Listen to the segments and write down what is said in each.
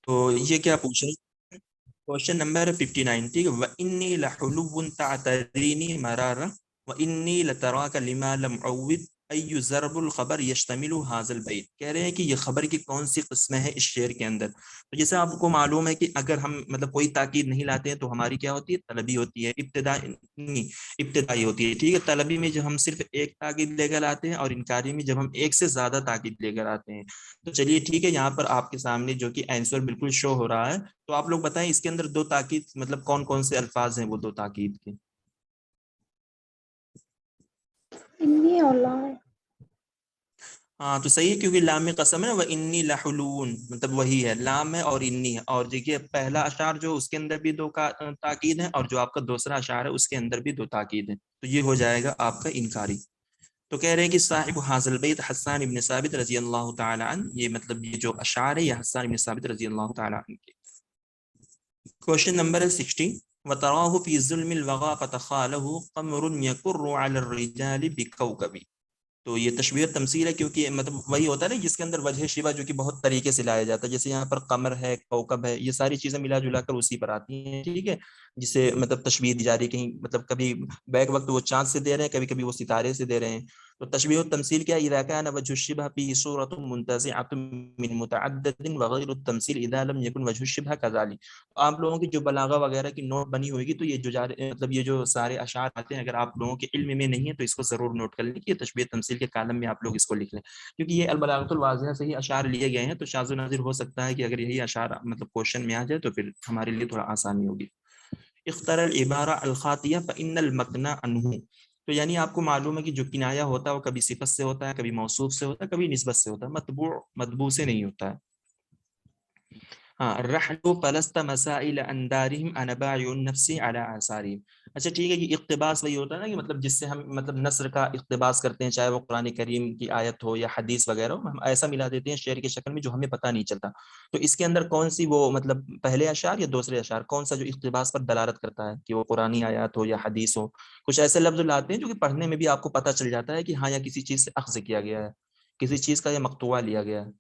تو یہ کیا پوچھ رہے ہیں؟ کوشچن نمبر 59، ٹھیک ہے. وَإِنِّي لَحُلُوٌ تَعْتَرِينِي مَرَارًا وَإِنِّي لَتَرَاكَ لِمَا لَمْ عُوِّدْ أَيُّ ضَرْبُ الْخَبَرِ يَشْتَمِلُ هَذَا الْبَيْتِ. کہہ رہے ہیں کہ یہ خبر کی کون سی قسمیں ہیں اس شعر کے اندر. تو جیسے آپ کو معلوم ہے کہ اگر ہم مطلب کوئی تاکید نہیں لاتے ہیں تو ہماری کیا ہوتی ہے؟ طلبی ہوتی ہے، ابتدائی ہوتی ہے. ٹھیک ہے، طلبی میں جب ہم صرف ایک تاکید لے کر آتے ہیں اور انکاری میں جب ہم ایک سے زیادہ تاکید لے کر آتے ہیں. تو چلیے ٹھیک ہے، یہاں پر آپ کے سامنے جو کہ آنسر بالکل شو ہو رہا ہے. تو آپ لوگ بتائیں اس کے اندر دو تاکید مطلب کون کون سے الفاظ ہیں وہ دو تاکید کے؟ انی اور لام. ہاں تو صحیح ہے، کیونکہ لام قسم ہے نا، وَإِنِّي لَحُلُوٌ مطلب وہی ہے، لام ہے اور انی ہے. اور دیکھیے پہلا اشعار جو اس کے اندر بھی دو تاکید ہے، اور جو آپ کا دوسرا اشعار ہے اس کے اندر بھی دو تاکید ہے. تو یہ ہو جائے گا آپ کا انکاری. تو کہہ رہے ہیں کہ صاحب حاضل بیت حسان ابن ثابت رضی اللہ تعالی عنہ، یہ مطلب یہ جو اشعار ہے یہ حسان ابن ثابت رضی اللہ تعالی عنہ کے. کوشچن نمبر 60، وَتَرَاهُ فِي ظُلْمِ الْوَغَى فَتَخَالَهُ قَمْرٌ يَكُرُّ عَلَى الرِّجَالِ بِكَوْكَبِ. تو یہ تشبیہ تمثیل ہے، کیونکہ مطلب وہی ہوتا ہے نا جس کے اندر وجہ شبہ جو کہ بہت طریقے سے لایا جاتا ہے. جیسے یہاں پر قمر ہے، کوكب ہے، یہ ساری چیزیں ملا جلا کر اسی پر آتی ہیں. ٹھیک ہے، جسے مطلب تشبیہ دی جا رہی ہے، کہیں مطلب کبھی بیک وقت وہ چاند سے دے رہے ہیں، کبھی کبھی وہ ستارے سے دے رہے ہیں. تو تشبیہ التمثیل کیا ہے؟ اذا كان وجه الشبه فيه صورة منتزعة من متعدد وغير التمثيل اذا لم يكن وجه الشبه كذلك. آپ لوگوں کی جو بلاغہ وغیرہ کی نوٹ بنی ہوئے گی تو یہ جو مطلب یہ جو سارے اشعار آتے ہیں، اگر آپ لوگوں کے علم میں نہیں ہے تو اس کو ضرور نوٹ کر لیں کہ یہ تشبیہ تمثیل کے کالم میں آپ لوگ اس کو لکھ لیں، کیونکہ یہ البلاغۃ الواضحہ سے ہی اشعار لیے گئے ہیں. تو شاذ و نادر ہو سکتا ہے کہ اگر یہی اشعار مطلب کوشچن میں آ جائے تو پھر ہمارے لیے تھوڑا آسانی ہوگی. اختر العبارہ الخاطیہ فإن المقنع عنہ. تو یعنی آپ کو معلوم ہے کہ جو کنایہ ہوتا ہے وہ کبھی صفت سے ہوتا ہے، کبھی موصوف سے ہوتا ہے، کبھی نسبت سے ہوتا ہے، مطبوع سے نہیں ہوتا ہے. ہاں، رحل فلست مسائل اندارہم انباع النفس علی آثارہم. اچھا ٹھیک ہے، یہ اقتباس وہی ہوتا ہے نا کہ مطلب جس سے ہم مطلب نثر کا اقتباس کرتے ہیں، چاہے وہ قرآن کریم کی آیت ہو یا حدیث وغیرہ ہو، ہم ایسا ملا دیتے ہیں شعر کی شکل میں جو ہمیں پتہ نہیں چلتا. تو اس کے اندر کون سی وہ مطلب پہلے اشعار یا دوسرے اشعار کون سا جو اقتباس پر دلالت کرتا ہے کہ وہ قرآنی آیات ہو یا حدیث ہو؟ کچھ ایسے لفظ لاتے ہیں جو کہ پڑھنے میں بھی آپ کو پتہ چل جاتا ہے کہ ہاں یا کسی چیز سے اخذ کیا گیا ہے، کسی چیز کا یہ مقطوعہ لیا گیا ہے.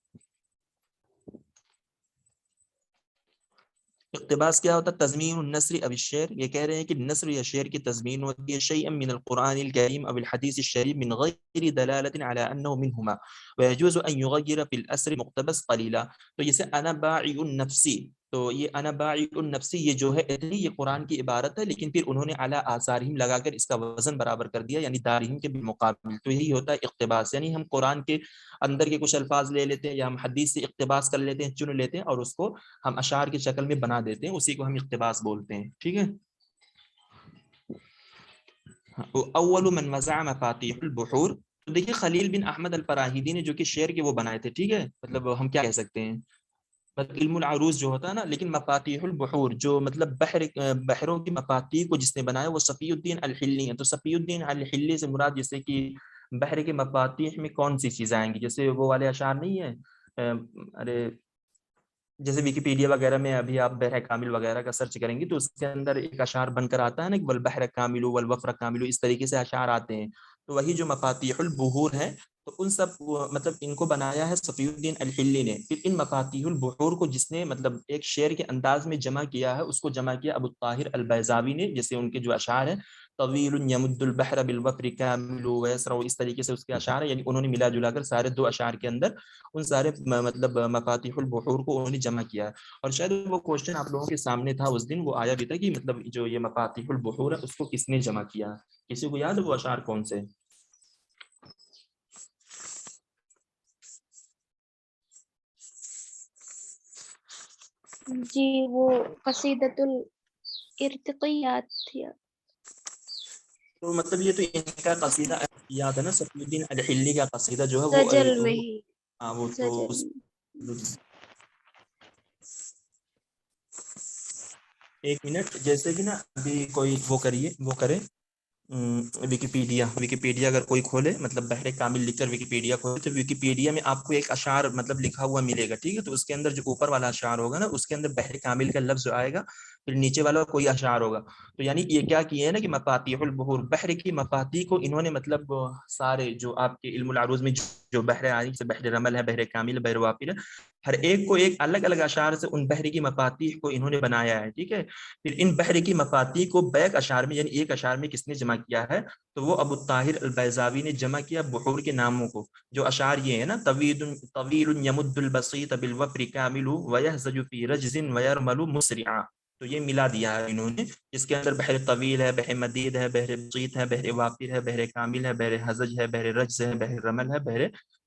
اقتباس کیا ہوتا ہے؟ تضمین النثر او الشعر. یہ کہہ رہے ہیں کہ نثر یا شعر کی تضمین ہوتی ہے شیئا من القرآن الکریم او الحدیث الشریف من غیر دلالت علی انه منهما ويجوز ان يغير في الاثر مقتبس قلیلا. تو جیسے انا باعی النفسی، تو یہ انا باعی النفسی یہ جو ہے اتنی یہ قرآن کی عبارت ہے، لیکن پھر انہوں نے علی آثارہم لگا کر اس کا وزن برابر کر دیا، یعنی دارہم کے بالمقابل. تو یہی ہوتا ہے اقتباس، یعنی ہم قرآن کے اندر کے کچھ الفاظ لے لیتے ہیں یا ہم حدیث سے اقتباس کر لیتے ہیں، چن لیتے ہیں اور اس کو ہم اشعار کی شکل میں بنا دیتے ہیں، اسی کو ہم اقتباس بولتے ہیں. ٹھیک ہے. اول من وزع مفاتیح البحور. تو دیکھیے خلیل بن احمد الفراہیدی نے جو کہ شعر کے وہ بنائے تھے. ٹھیک ہے، مطلب ہم کیا کہہ سکتے ہیں، علم العروض جو ہوتا ہے نا، لیکن مفاتیح البحور جو مطلب بحروں کی مفاتیح کو جس نے بنایا وہ صفی الدین الحلی ہے. تو صفی الدین الحلی سے مراد جیسے کہ بحر کے مفاتیح میں کون سی چیزیں آئیں گی، جیسے وہ والے اشعار نہیں ہیں، ارے جیسے ویکیپیڈیا وغیرہ میں ابھی آپ بحر کامل وغیرہ کا سرچ کریں گے تو اس کے اندر ایک اشعار بن کر آتا ہے نا کہ والبحر کامل والوفر کامل، اس طریقے سے اشعار آتے ہیں. تو وہی جو مفاتیح البحور ہیں تو ان سب مطلب ان کو بنایا ہے صفی الدین الحلی نے. پھر ان مفاتیح البحور کو جس نے مطلب ایک شعر کے انداز میں جمع کیا ہے اس کو جمع کیا ابو الطاہر البیضاوی نے. جیسے ان کے جو اشعار ہیں طویل یمد البحر بالوفر کامل ویسر، اس طریقے سے اس کے اشعار ہیں، یعنی انہوں نے ملا جلا کر سارے دو اشعار کے اندر ان سارے مطلب مفاتیح البحور کو انہوں نے جمع کیا ہے. اور شاید وہ کوشچن آپ لوگوں کے سامنے تھا اس دن، وہ آیا بھی تھا کہ مطلب جو یہ مفاتیح البحور ہے اس کو کس نے جمع کیا. کسی کو یاد ہے وہ اشعار کون سے؟ جی وہ قصیدۃ الارتقیات تھی. تو مطلب یہ تو ان کا قصیدہ یاد ہے نا، صفی الدین الحلی کا قصیدہ جو ہے وہ زجر میں ہی، ہاں وہ تو زجر ایک منٹ، جیسے کہ نا ابھی کوئی وہ کریے وہ کرے ویکیپیڈیا اگر کوئی کھولے مطلب بحر کامل لکھ کر ویکیپیڈیا کھولے تو ویکیپیڈیا میں آپ کو ایک اشعار مطلب لکھا ہوا ملے گا. ٹھیک ہے، تو اس کے اندر جو اوپر والا اشعار ہوگا نا اس کے اندر بحر کامل کا لفظ جو آئے گا پھر نیچے والا کوئی اشعار ہوگا. تو یعنی یہ کیا کیے ہیں نا کہ مفاتیح البحور، بحر کی مفاتیح کو انہوں نے مطلب سارے جو آپ کے علم العروض میں جو بحر آئی سے بحر رمل ہے، بحر کامل ہے، بحر وافر ہے، ہر ایک کو ایک الگ الگ اشعار سے ان بحر کی مفاتیح کو انہوں نے بنایا ہے. ٹھیک ہے. پھر ان بحر کی مفاتیح کو بیک اشعار میں یعنی ایک اشعار میں کس نے جمع کیا ہے؟ تو وہ ابو الطاہر البیضاوی نے جمع کیا بحور کے ناموں کو. جو اشعار یہ ہے نا، طویل یمد البسیط بالوفر کامل ویہزج فی رجز ویرمل مسرعا، تو یہ ملا دیا ہے انہوں نے، جس کے اندر بحر طویل ہے، بحر مدید ہے، بحر بسیط ہے، بحر وافر ہے، بحر کامل ہے، بحر حزج ہے، بحر رجز ہے، بحر رمل ہے،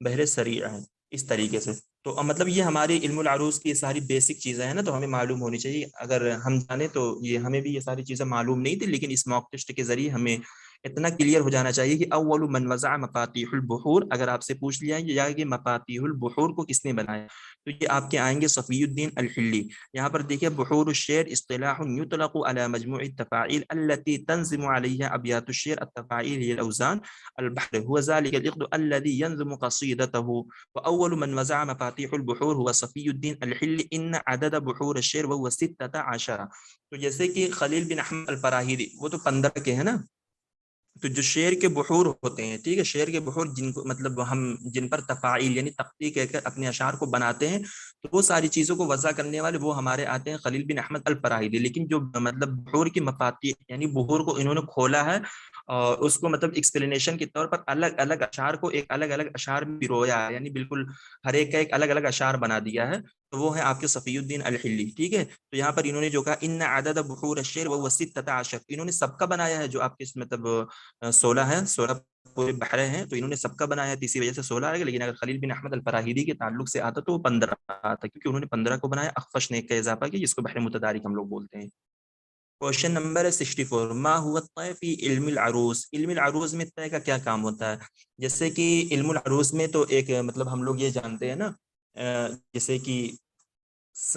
بحر سریع ہے. اس طریقے سے تو مطلب یہ ہمارے علم العروض کی ساری بیسک چیزیں ہیں نا، تو ہمیں معلوم ہونی چاہیے. اگر ہم جانیں تو یہ ہمیں بھی یہ ساری چیزیں معلوم نہیں تھی، لیکن اس موک ٹیسٹ کے ذریعے ہمیں اتنا کلیئر ہو جانا چاہیے کہ اول من وضع مفاتیح البحور، اگر آپ سے پوچھ لیا جائے کہ مفاتیح البحور کو کس نے بنایا، تو یہ آپ کے آئیں گے صفی الدین الحلی. یہاں پر دیکھیے بحور الشعر اصطلاح یطلق على مجموع التفاعیل التي تنظم عليها ابیات الشعر، التفاعیل هي الاوزان، البحر هو ذلك العقد الذي ينظم قصيدته. واول من وضع مفاتيح البحور هو صفی الدین الحلی. ان عدد بحور الشعر وهو 16. تو جیسے کہ خلیل بن احمد الفراہیدی وہ تو 15 کے ہیں نا، تو جو شعر کے بحور ہوتے ہیں، ٹھیک ہے، شعر کے بحور جن کو مطلب ہم جن پر تفاعیل یعنی تختی کہہ کر اپنے اشعار کو بناتے ہیں، تو وہ ساری چیزوں کو وضع کرنے والے وہ ہمارے آتے ہیں خلیل بن احمد الفراہیدی. لیکن جو مطلب بحور کی مفاتیح یعنی بحور کو انہوں نے کھولا ہے اور اس کو مطلب ایکسپلینیشن کے طور پر الگ الگ اشعار کو ایک الگ الگ اشعار میں پرویا ہے، یعنی بالکل ہر ایک کا ایک الگ الگ اشعار بنا دیا ہے، تو وہ ہے آپ کے صفی الدین الحلی. ٹھیک ہے. تو یہاں پر انہوں نے جو کہا ان عدد بحور الشعر وهو 16، انہوں نے سب کا بنایا ہے، جو آپ کے مطلب 16 ہے، 16 پورے بحریں ہیں، تو انہوں نے سب کا بنایا ہے، اسی وجہ سے 16 آئے گا. لیکن اگر خلیل بن احمد الفراہیدی کے تعلق سے آتا تو وہ 15 آتا، کیونکہ انہوں نے 15 کو بنایا، اخفش نے ایک کا اضافہ کیا جس کو بحر متدارک ہم لوگ بولتے ہیں. کوشچن نمبر 64، ما هو الطے فی علم العروض، علم العروض میں طے کا کیا کام ہوتا ہے؟ جیسے کہ علم العروض میں تو ایک مطلب ہم لوگ یہ جانتے ہیں نا، جیسے کہ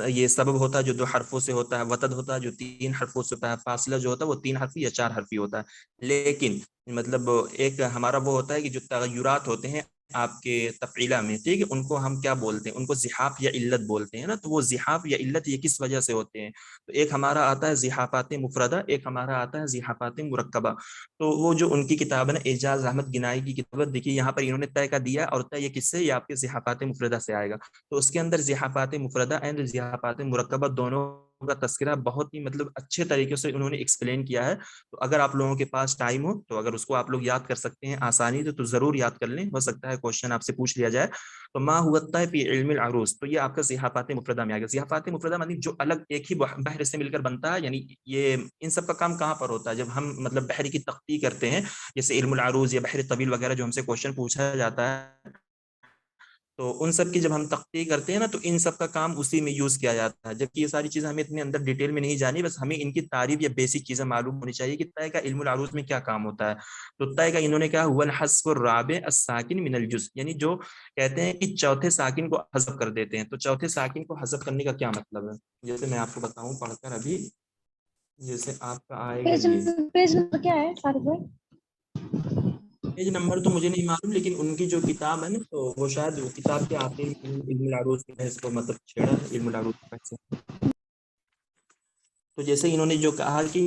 یہ سبب ہوتا ہے جو 2 حرفوں سے ہوتا ہے، وتد ہوتا ہے جو 3 حرفوں سے ہوتا ہے، فاصلہ جو ہوتا ہے وہ 3 حرفی یا 4 حرفی ہوتا ہے. لیکن مطلب ایک ہمارا وہ ہوتا ہے کہ جو تغیرات ہوتے ہیں آپ کے تفعیلہ میں، ٹھیک ہے، ان کو ہم کیا بولتے ہیں؟ ان کو زحاف یا علت بولتے ہیں نا. تو وہ زحاف یا علت یہ کس وجہ سے ہوتے ہیں؟ تو ایک ہمارا آتا ہے زحافات مفردہ، ایک ہمارا آتا ہے زحافات مرکبہ. تو وہ جو ان کی کتاب ہے نا اعجاز احمد گنائی کی کتاب، دیکھیے یہاں پر انہوں نے طے کا دیا، اور طے یہ کس سے؟ یہ آپ کے زحافات مفردہ سے آئے گا. تو اس کے اندر زحافات مفردہ اینڈ زحافات مرکبہ دونوں کا تذکرہ بہت ہی مطلب اچھے طریقے سے انہوں نے ایکسپلین کیا ہے. تو اگر آپ لوگوں کے پاس ٹائم ہو تو اگر اس کو آپ لوگ یاد کر سکتے ہیں آسانی تو ضرور یاد کر لیں، ہو سکتا ہے کوشچن آپ سے پوچھ لیا جائے. تو ما هو الطے فی علم العروض، تو یہ آپ کا زحافات مفردہ میں آ گیا. زحافات مفردہ مطلب جو الگ ایک ہی بحر سے مل کر بنتا ہے، یعنی یہ ان سب کا کام کہاں پر ہوتا ہے؟ جب ہم مطلب بحر کی تختی کرتے ہیں، جیسے علم العروض یا بحر طویل وغیرہ جو ہم سے کوشچن پوچھا جاتا ہے، تو ان سب کی جب ہم تختی کرتے ہیں نا تو ان سب کا کام اسی میں یوز کیا جاتا ہے. جبکہ یہ ساری چیزیں ہمیں اتنے اندر ڈیٹیل میں نہیں جانی، بس ہمیں ان کی تعریف یا بیسک چیزیں معلوم ہونی چاہیے کہ طے کا علم العروض میں کیا کام ہوتا ہے. تو طے کا انہوں نے کہا هو الحذف الرابع الساکن من الجزء، یعنی جو کہتے ہیں کہ چوتھے ساکن کو حذف کر دیتے ہیں. تو چوتھے ساکن کو حذف کرنے کا کیا مطلب ہے؟ جیسے میں آپ کو بتاؤں پڑھ کر ابھی، جیسے آپ کا آئے گا یہ پیج نمبر کیا ہے سارے بھائی؟ پیج نمبر تو مجھے نہیں معلوم، لیکن ان کی جو کتاب ہے نا تو وہ شاید وہ کتاب کے آخر میں علم العروض کے بحث کو مطلب چھیڑا ہے، علم العروض کے بحث سے. تو جیسے انہوں نے جو کہا کہ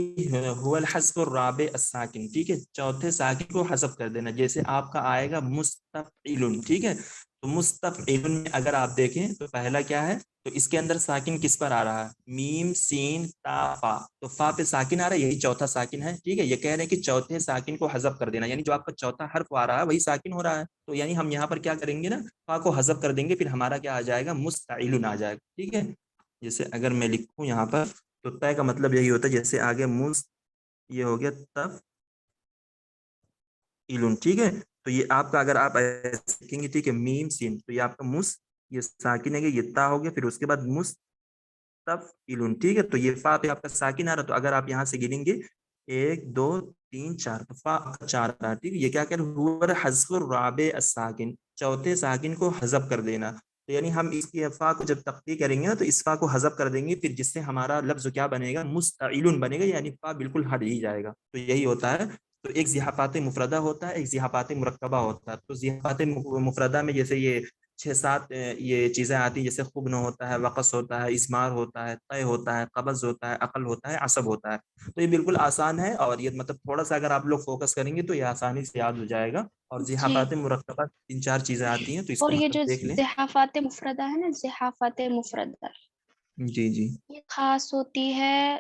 هو الحذف الرابع الساکن، ٹھیک ہے، چوتھے ساکن کو حذف کر دینا. جیسے آپ کا آئے گا مستفعل، ٹھیک ہے، تو مستفعل میں اگر آپ دیکھیں تو پہلا کیا ہے؟ تو اس کے اندر ساکن کس پر آ رہا ہے؟ میم سین تا فا، تو فا پہ ساکن آ رہا ہے، یہی چوتھا ساکن ہے. ٹھیک ہے، یہ کہہ رہے ہیں کہ چوتھے ساکن کو حذف کر دینا، یعنی جو آپ کا چوتھا حرف آ رہا ہے وہی ساکن ہو رہا ہے. تو یعنی ہم یہاں پر کیا کریں گے نا، فا کو حذف کر دیں گے، پھر ہمارا کیا آ جائے گا؟ مستعیل آ جائے گا. ٹھیک ہے، جیسے اگر میں لکھوں یہاں پر تو طے کا مطلب یہی ہوتا ہے، جیسے آگے یہ ہو گیا تف علم. ٹھیک ہے، تو یہ آپ کا اگر آپ ایسے لکھیں گے، ٹھیک ہے، میم سین، تو یہ آپ کا یہ ساکن ہے، یہ تا ہو گیا، پھر اس کے بعد مستفعل. ٹھیک ہے، تو یہ فا پہ آپ کا ساکن آ رہا، تو اگر آپ یہاں سے گنیں گے 1 2 3 4، تو فا 4 آ رہا. ٹھیک ہے، یہ کیا کہہ رہے ہیں؟ حذف الرابع الساکن، چوتھے ساکن کو حذف کر دینا. تو یعنی ہم اس کی فا کو جب تختی کریں گے نا تو اس فا کو حذف کر دیں گے، پھر جس سے ہمارا لفظ کیا بنے گا؟ مستعیل بنے گا، یعنی فا بالکل ہٹ ہی جائے گا. تو یہی ہوتا ہے. تو ایک زحافات مفردہ ہوتا ہے، ایک زحافات مرکبہ ہوتا ہے. تو زحافات مفردہ میں جیسے یہ 6-7 یہ چیزیں آتی ہیں، جیسے خبن ہوتا ہے، وقص ہوتا ہے، اسمار ہوتا ہے، طے ہوتا ہے، قبض ہوتا ہے، عقل ہوتا ہے، عصب ہوتا ہے. تو یہ بالکل آسان ہے، اور یہ مطلب تھوڑا سا اگر آپ لوگ فوکس کریں گے تو یہ آسانی سے یاد ہو جائے گا. اور جی. زحافات مرکبات 3-4 چیزیں آتی ہیں، تو اس اور کو یہ مطلب جو دیکھ لیں. زحافات مفردہ ہے نا، زحافات مفردہ، جی جی یہ خاص ہوتی ہے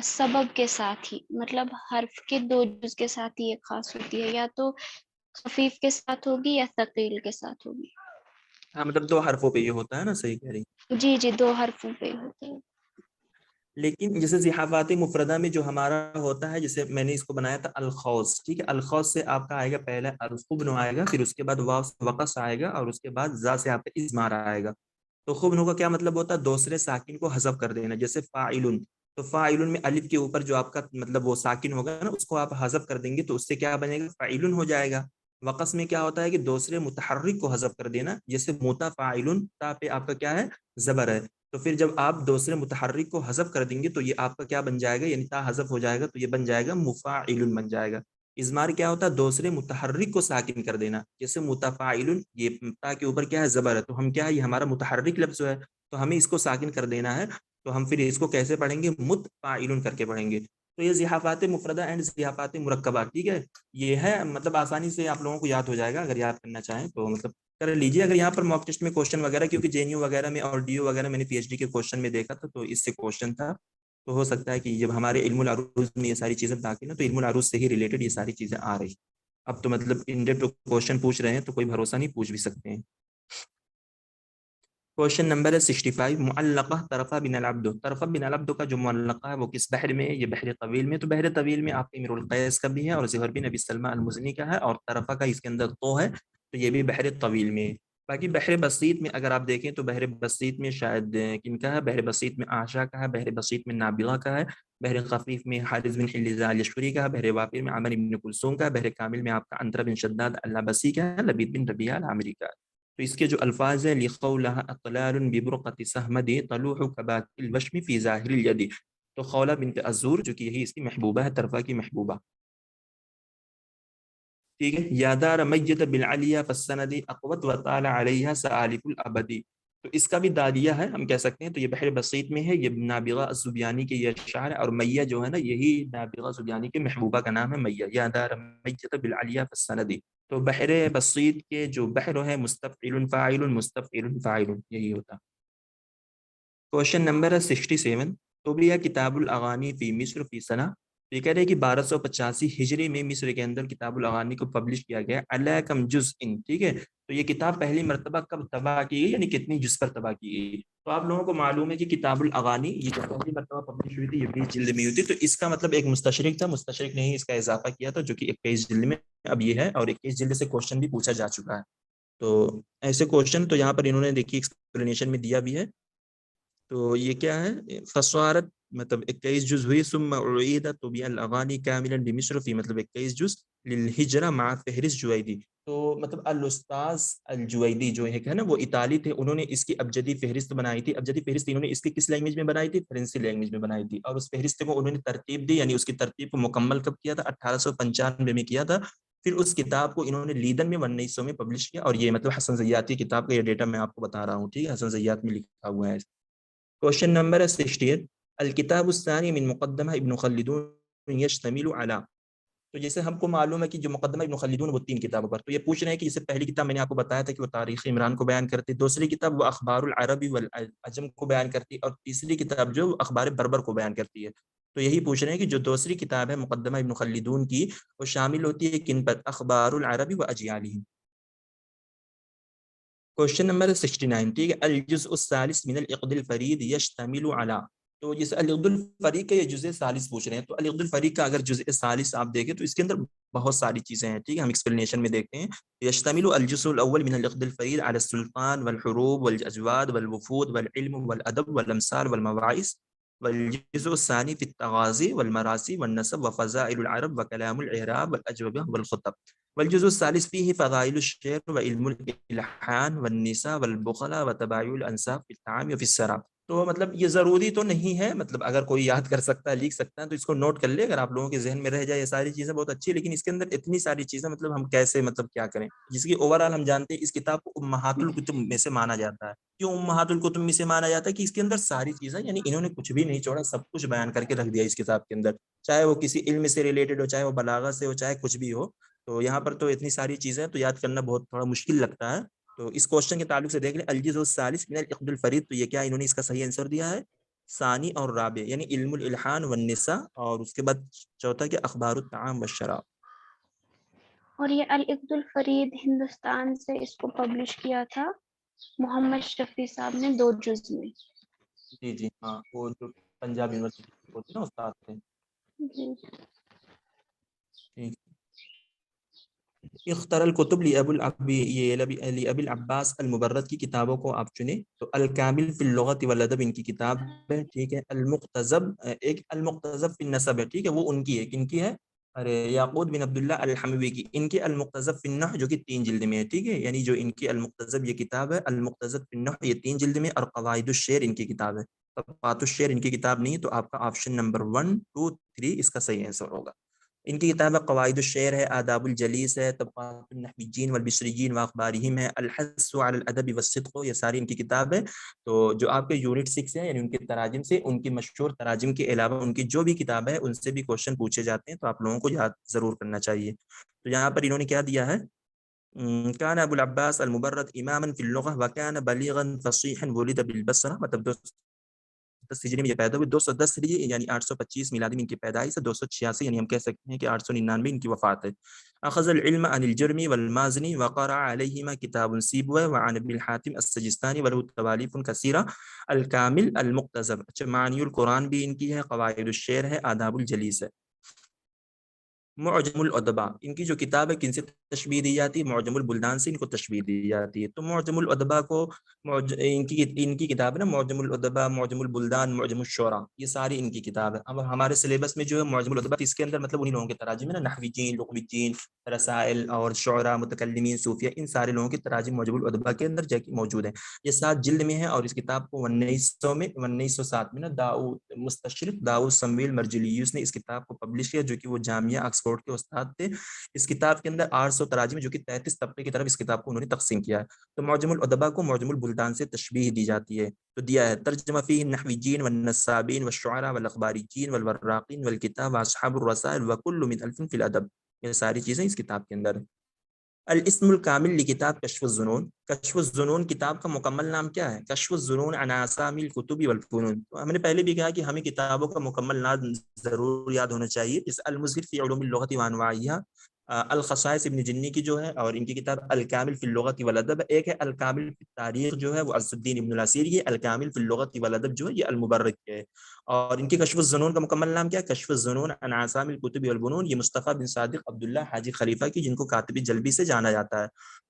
سبب کے ساتھ ہی، مطلب حرف کے 2 جز کے ساتھ ہی یہ خاص ہوتی ہے، یا تو خفیف کے ساتھ ہوگی یا ثقیل کے ساتھ ہوگی. ہاں، مطلب 2 حرفوں پہ یہ ہوتا ہے نا، صحیح کہہ رہی. جی جی، 2 حرفوں پہ ہی ہوتے ہیں. لیکن جیسے زحافات مفردہ میں جو ہمارا ہوتا ہے، جیسے میں نے اس کو بنایا تھا الخوص، ٹھیک ہے. الخوص سے آپ کا آئے گا پہلے الخبن آئے گا، پھر اس کے بعد واو سے وقص آئے گا، اور اس کے بعد زا سے آپ کا اضمار آئے گا. تو خبن کا کیا مطلب ہوتا ہے؟ دوسرے ساکن کو حذف کر دینا. جیسے فاعلن، تو فاعلن میں الف کے اوپر جو آپ کا مطلب وہ ساکن ہوگا نا، اس کو آپ حذف کر دیں گے تو اس سے کیا بنے گا؟ فاعلن ہو جائے گا. وقص میں کیا ہوتا ہے کہ دوسرے متحرک کو حذف کر دینا. جیسے متفاعلن، تا پہ آپ کا کیا ہے؟ زبر ہے. تو پھر جب آپ دوسرے متحرک کو حذف کر دیں گے تو یہ آپ کا کیا بن جائے گا؟ یعنی تا حذف ہو جائے گا تو یہ بن جائے گا مفاعل بن جائے گا. اضمار کیا ہوتا ہے؟ دوسرے متحرک کو ساکن کر دینا. جیسے متفاعل، یہ تا کے اوپر کیا ہے؟ زبر ہے. تو ہم کیا ہے؟ یہ ہمارا متحرک لفظ ہے، تو ہمیں اس کو ساکن کر دینا ہے. تو ہم پھر اس کو کیسے پڑھیں گے؟ متفاعل کر کے پڑھیں گے. تو یہ زحافات مفردہ اینڈ زحافات مرکبات، ٹھیک ہے. یہ ہے مطلب آسانی سے آپ لوگوں کو یاد ہو جائے گا اگر یاد کرنا چاہیں تو مطلب کر لیجیے. اگر یہاں پر موک ٹیسٹ میں کوشچن وغیرہ، کیونکہ جے این یو وغیرہ میں اور ڈی یو وغیرہ میں نے پی ایچ ڈی کے کوشچن میں دیکھا تھا تو اس سے کوشچن تھا، تو ہو سکتا ہے کہ جب ہمارے علم العروض میں یہ ساری چیزیں داخل ہیں تو علم العروض سے ہی ریلیٹڈ یہ ساری چیزیں آ رہی. اب تو مطلب ان ڈیپتھ کوشچن پوچھ رہے ہیں تو کوئی بھروسہ نہیں، پوچھ بھی سکتے ہیں. کوشچن نمبر ہے 65. معلقہ طرفہ بن العبد. طرفہ بن العبد کا جو معلقہ ہے وہ کس بحر میں ہے؟ یہ بحر طویل میں. تو بحر طویل میں آپ امیر القیس کا بھی ہے، اور زہر بن ابی سلمہ المزنی کا ہے، اور طرفہ کا اس کے اندر تو ہے، تو یہ بھی بحر طویل میں ہے. باقی بحر بسیط میں اگر آپ دیکھیں تو بحر بسیط میں شاید کن کا ہے؟ بحر بسیط میں عائشہ کا ہے، بحر بسیط میں نابغہ کا ہے، بحر خفیف میں حارث بن حلیزہ الاشکری کا ہے، بحر وافر میں عامر بن کلثوم کا ہے، بحر کامل میں آپ کا عنترہ بن شداد اللبسی کا ہے، لبید بن ربیعہ العامری کا ہے. تو اس کے جو الفاظ ہیں، لِقَوْلَهَا أَطْلَالٌ بِبُرْقَةِ سَحْمَدِ طَلُوحُ كَبَاكِ الْوَشْمِ فِي ظَاهِرِ الْيَدِ. تو خولہ بنت عزور جو کہ یہی اس کی محبوبہ ہے، طرفہ کی محبوبہ، ٹھیک ہے. یادار میت بالعلیہ فالسند اقوت وطال علیہ سآلف الابدی. تو اس کا بھی دادیہ ہے ہم کہہ سکتے ہیں. تو یہ بحر بسیط میں ہے، یہ نابغہ الزبیانی کے یہ اشعار ہے، اور میہ جو ہے نا یہی نابغہ الزبیانی کے محبوبہ کا نام ہے میہ. یادار میت بالعلیہ فالسند. تو بحر بسیط کے جو بحر ہے مستفعل فاعل مستفعل فاعل یہی ہوتا. کوشچن نمبر ہے 67. تو بھی ہے کتاب الاغانی فی مصر فی سنہ. یہ کہہ رہے ہیں کہ 1285 ہجری میں مصر کے اندر کتاب الاغانی کو پبلش کیا گیا. علیکم جزء، ٹھیک ہے. تو یہ کتاب پہلی مرتبہ کب طبع کی گئی، یعنی کتنی جز پر طبع کی گئی؟ تو آپ لوگوں کو معلوم ہے کہ کتاب الاغانی یہ جو پہلی مرتبہ پبلش ہوئی تھی یہ 20 جلد میں ہوئی تھی. تو اس کا مطلب ایک مستشرق تھا، مستشرق نے ہی اس کا اضافہ کیا تھا، جو کہ 21 جلد میں اب یہ ہے، اور 21 جلد سے کوشچن بھی پوچھا جا چکا ہے. تو ایسے کوشچن تو یہاں پر انہوں نے دیکھی ایکسپلینیشن میں دیا بھی ہے. تو یہ کیا ہے؟ فصارت مطلب 21 جز ہوئی. ثم اعید طبع الاغانی کاملا بمصر فی، مطلب 21 جز للہجرہ مع فہرست جویدی. تو مطلب الاستاذ الجویدی جو ہے نا وہ اطالی تھے، انہوں نے اس کی ابجدی فہرست بنائی تھی. ابجدی فہرست انہوں نے اس کی کس لینگویج میں بنائی تھی؟ فرانسیسی لینگویج میں بنائی تھی. اور اس فہرست کو انہوں نے ترتیب دی، یعنی اس کی ترتیب کو مکمل کب کیا تھا؟ 1895 میں کیا تھا. پھر اس کتاب کو انہوں نے لیدن میں 1900 میں پبلش کیا. اور یہ مطلب حسن زیاتی کتاب کا یہ ڈیٹا میں آپ کو بتا رہا ہوں، ٹھیک ہے. حسن زیات میں لکھا ہوا ہے. Question number 68. الکتاب الثانی من مقدمہ ابن خلدون یشتمل علی. تو جیسے ہم کو معلوم ہے کہ جو مقدمہ ابن خلدون وہ 3 کتابوں پر. تو یہ پوچھ رہے ہیں کہ جیسے پہلی کتاب میں نے آپ کو بتایا تھا کہ وہ تاریخ عمران کو بیان کرتی، دوسری کتاب وہ اخبار العربی والعجم کو بیان کرتی، اور تیسری کتاب جو اخبار بربر کو بیان کرتی ہے. تو یہی پوچھ رہے ہیں کہ جو دوسری کتاب ہے مقدمہ ابن خلدون کی، وہ شامل ہوتی ہے کن پر؟ اخبار العربی و اجیالہ. کوشچن نمبر 69، ٹھیک ہے. الجزء الثالث من العقد الفرید یشتمل علی. تو جیسے العقد الفریق کا یہ جزء ثالث پوچھ رہے ہیں. تو العقد الفریق کا اگر جزء ثالث آپ دیکھیں تو اس کے اندر بہت ساری چیزیں ہیں، ٹھیک ہے. ہم ایکسپلینیشن میں دیکھتے ہیں. یشتمل الجزء الاول من العقد الفرید علی السلطان والحروب والاجواد والوفود والعلم والادب والامثال والمواعظ، والجزء الثاني في التغازي والمراسي والنسب وفضائل العرب وكلام الاعراب والاجوبه والخطب، والجزء الثالث فيه فضائل الشعر وعلم الالحان والنساء والبخلاء وتباين الانساب في الطعام وفي الشراب. تو مطلب یہ ضروری تو نہیں ہے، مطلب اگر کوئی یاد کر سکتا ہے لکھ سکتا ہے تو اس کو نوٹ کر لے، اگر آپ لوگوں کے ذہن میں رہ جائے یہ ساری چیزیں بہت اچھی ہے، لیکن اس کے اندر اتنی ساری چیزیں مطلب ہم کیسے مطلب کیا کریں، جس کی اوور آل ہم جانتے ہیں اس کتاب کو امہات الکتب میں سے مانا جاتا ہے۔ کیوں امہات الکتب میں سے مانا جاتا ہے؟ کہ اس کے اندر ساری چیزیں، یعنی انہوں نے کچھ بھی نہیں چھوڑا، سب کچھ بیان کر کے رکھ دیا اس کتاب کے اندر، چاہے وہ کسی علم سے ریلیٹڈ ہو، چاہے وہ بلاغت سے ہو، چاہے کچھ بھی ہو۔ تو یہاں پر تو اتنی ساری چیزیں تو یاد کرنا بہت تھوڑا مشکل لگتا ہے۔ تو اس کوشچن کے تعلق سے دیکھ لیں، الجزء الثالث من العقد الفرید، تو یہ کیا انہوں نے اس کا صحیح آنسر دیا ہے ثانی اور رابع، یعنی علم الالحان والنساء، اور اس کے بعد چوتھا کیا اخبار الطعام والشراب۔ اور یہ العقد الفرید ہندوستان سے اس کو پبلش کیا تھا محمد شفیع صاحب نے 2 جز میں۔ جی جی ہاں، وہ جو پنجاب یونیورسٹی ہوتی ہے نا استاد تھے۔ جی ٹھیک۔ اختر الکتب لابی العباس المبرد کی کتابوں کو آپ چنیں، تو الکامل فی اللغت والادب ان کی کتاب ہے، ٹھیک ہے۔ المقتضب، ایک المقتضب فی النسب ہے، ٹھیک ہے، وہ ان کی ہے، کن کی ہے؟ ارے یاقوت بن عبداللہ الحموی کی۔ ان کی المقتضب فی النحو جو کہ 3 جلد میں ہے، ٹھیک ہے، یعنی جو ان کی المقتضب یہ کتاب ہے، المقتضب فی النحو یہ 3 جلد میں، اور قواعد الشعر ان کی کتاب ہے۔ طبقات الشعر ان کی کتاب نہیں ہے، تو آپ کا آپشن نمبر 1 2 3 اس کا صحیح آنسر ہوگا۔ ان کی کتاب قواعد الشعر ہے، آداب الجلیس ہے، طبقات النحویین والبصریین واخبارہم ہے، الحث علی الادب والصدق، یہ ساری ان کی کتاب ہے۔ تو جو آپ کے یونٹ 6 ہے، یعنی ان کے تراجم سے، ان کی مشہور تراجم کے علاوہ ان کی جو بھی کتاب ہے ان سے بھی کوشچن پوچھے جاتے ہیں، تو آپ لوگوں کو یاد ضرور کرنا چاہیے۔ تو یہاں پر انہوں نے کیا دیا ہے، كان ابو العباس المبرد اماما في اللغه وكان بليغا فصيحا ولد بالبصره، مطلب 210 ہجری میں یہ پیدا ہوئے، 210 ہجری یعنی 825 میلادی میں ان کی پیدائش ہے، 286 یعنی ہم کہہ سکتے ہیں کہ 899 ان کی وفات ہے۔ اخذ العلم عن الجرمی والمازنی وقرأ علیہما کتاب سیبوہ وعن ابن الحاتم السجستانی وله توالیف کثیرہ، الکامل المقتضب، اچھا معانی القرآن بھی ان کی ہے، قواعد الشعر ہے، آداب الجلیس ہے۔ معجم الادباء ان کی جو کتاب ہے کن سے تشبیہ دی جاتی ہے؟ معجم البلدان سے ان کو تشبیہ دی جاتی ہے۔ تو معجم الادباء کو ان کی کتاب ہے نا، معجم الادباء، معجم البلدان، معجم الشعراء، یہ ساری ان کی کتاب ہے۔ اب ہمارے سلیبس میں جو ہے معجم الادباء، اس کے اندر مطلب انہی لوگوں کے تراجم ہے نا، نحویین، لغویین، رسائل اور شعراء، متکلمین، صوفیہ، ان سارے لوگوں کے تراجم معجم الادباء کے اندر موجود ہیں۔ یہ 7 جلد میں ہے، اور اس کتاب کو 1907 میں نا مستشرق داؤد سمویل مرجلیوس نے اس کتاب کو پبلش کیا، جو کہ وہ جامعہ آکسفورڈ کے استاد تھے۔ اس کتاب کے اندر 800 تراجم جو کہ 33 طبقے کی طرف اس کتاب کو انہوں نے تقسیم کیا ہے۔ تو معجم الادباء کو معجم البلدان سے تشبیہ دی جاتی ہے۔ تو دیا ہے ترجمہ فیہ النحویین والنسابین والشعراء والاخباریین والوراقین والکتاب واصحاب الرسائل وکل من الف فی الادب، یہ ساری چیزیں اس کتاب کے اندر ہیں۔ الاسم الکامل لکتاب کشف الظنون، کشف الظنون کتاب کا مکمل نام کیا ہے؟ کشف الظنون عن اسامی الکتب والفنون۔ تو ہم نے پہلے بھی کہا کہ ہمیں کتابوں کا مکمل نام ضرور یاد ہونا چاہیے، جس المظہر فی علوم اللغۃ وانواعها، الخصائص ابن جنی کی جو ہے، اور ان کی کتاب الکامل فی اللغۃ والادب، ایک ہے الکامل فی التاریخ جو ہے وہ عز الدین ابن الاسیر کی، الکامل فی اللغۃ والادب جو ہے یہ المبرد کی ہے۔ اور ان کی کشف الظنون کا مکمل نام کیا ہے؟ کشف الظنون عن اسامی الکتب والفنون، یہ مصطفیٰ بن صادق عبداللہ حاجی خلیفہ کی، جن کو کاتب جلبی سے جانا جاتا ہے۔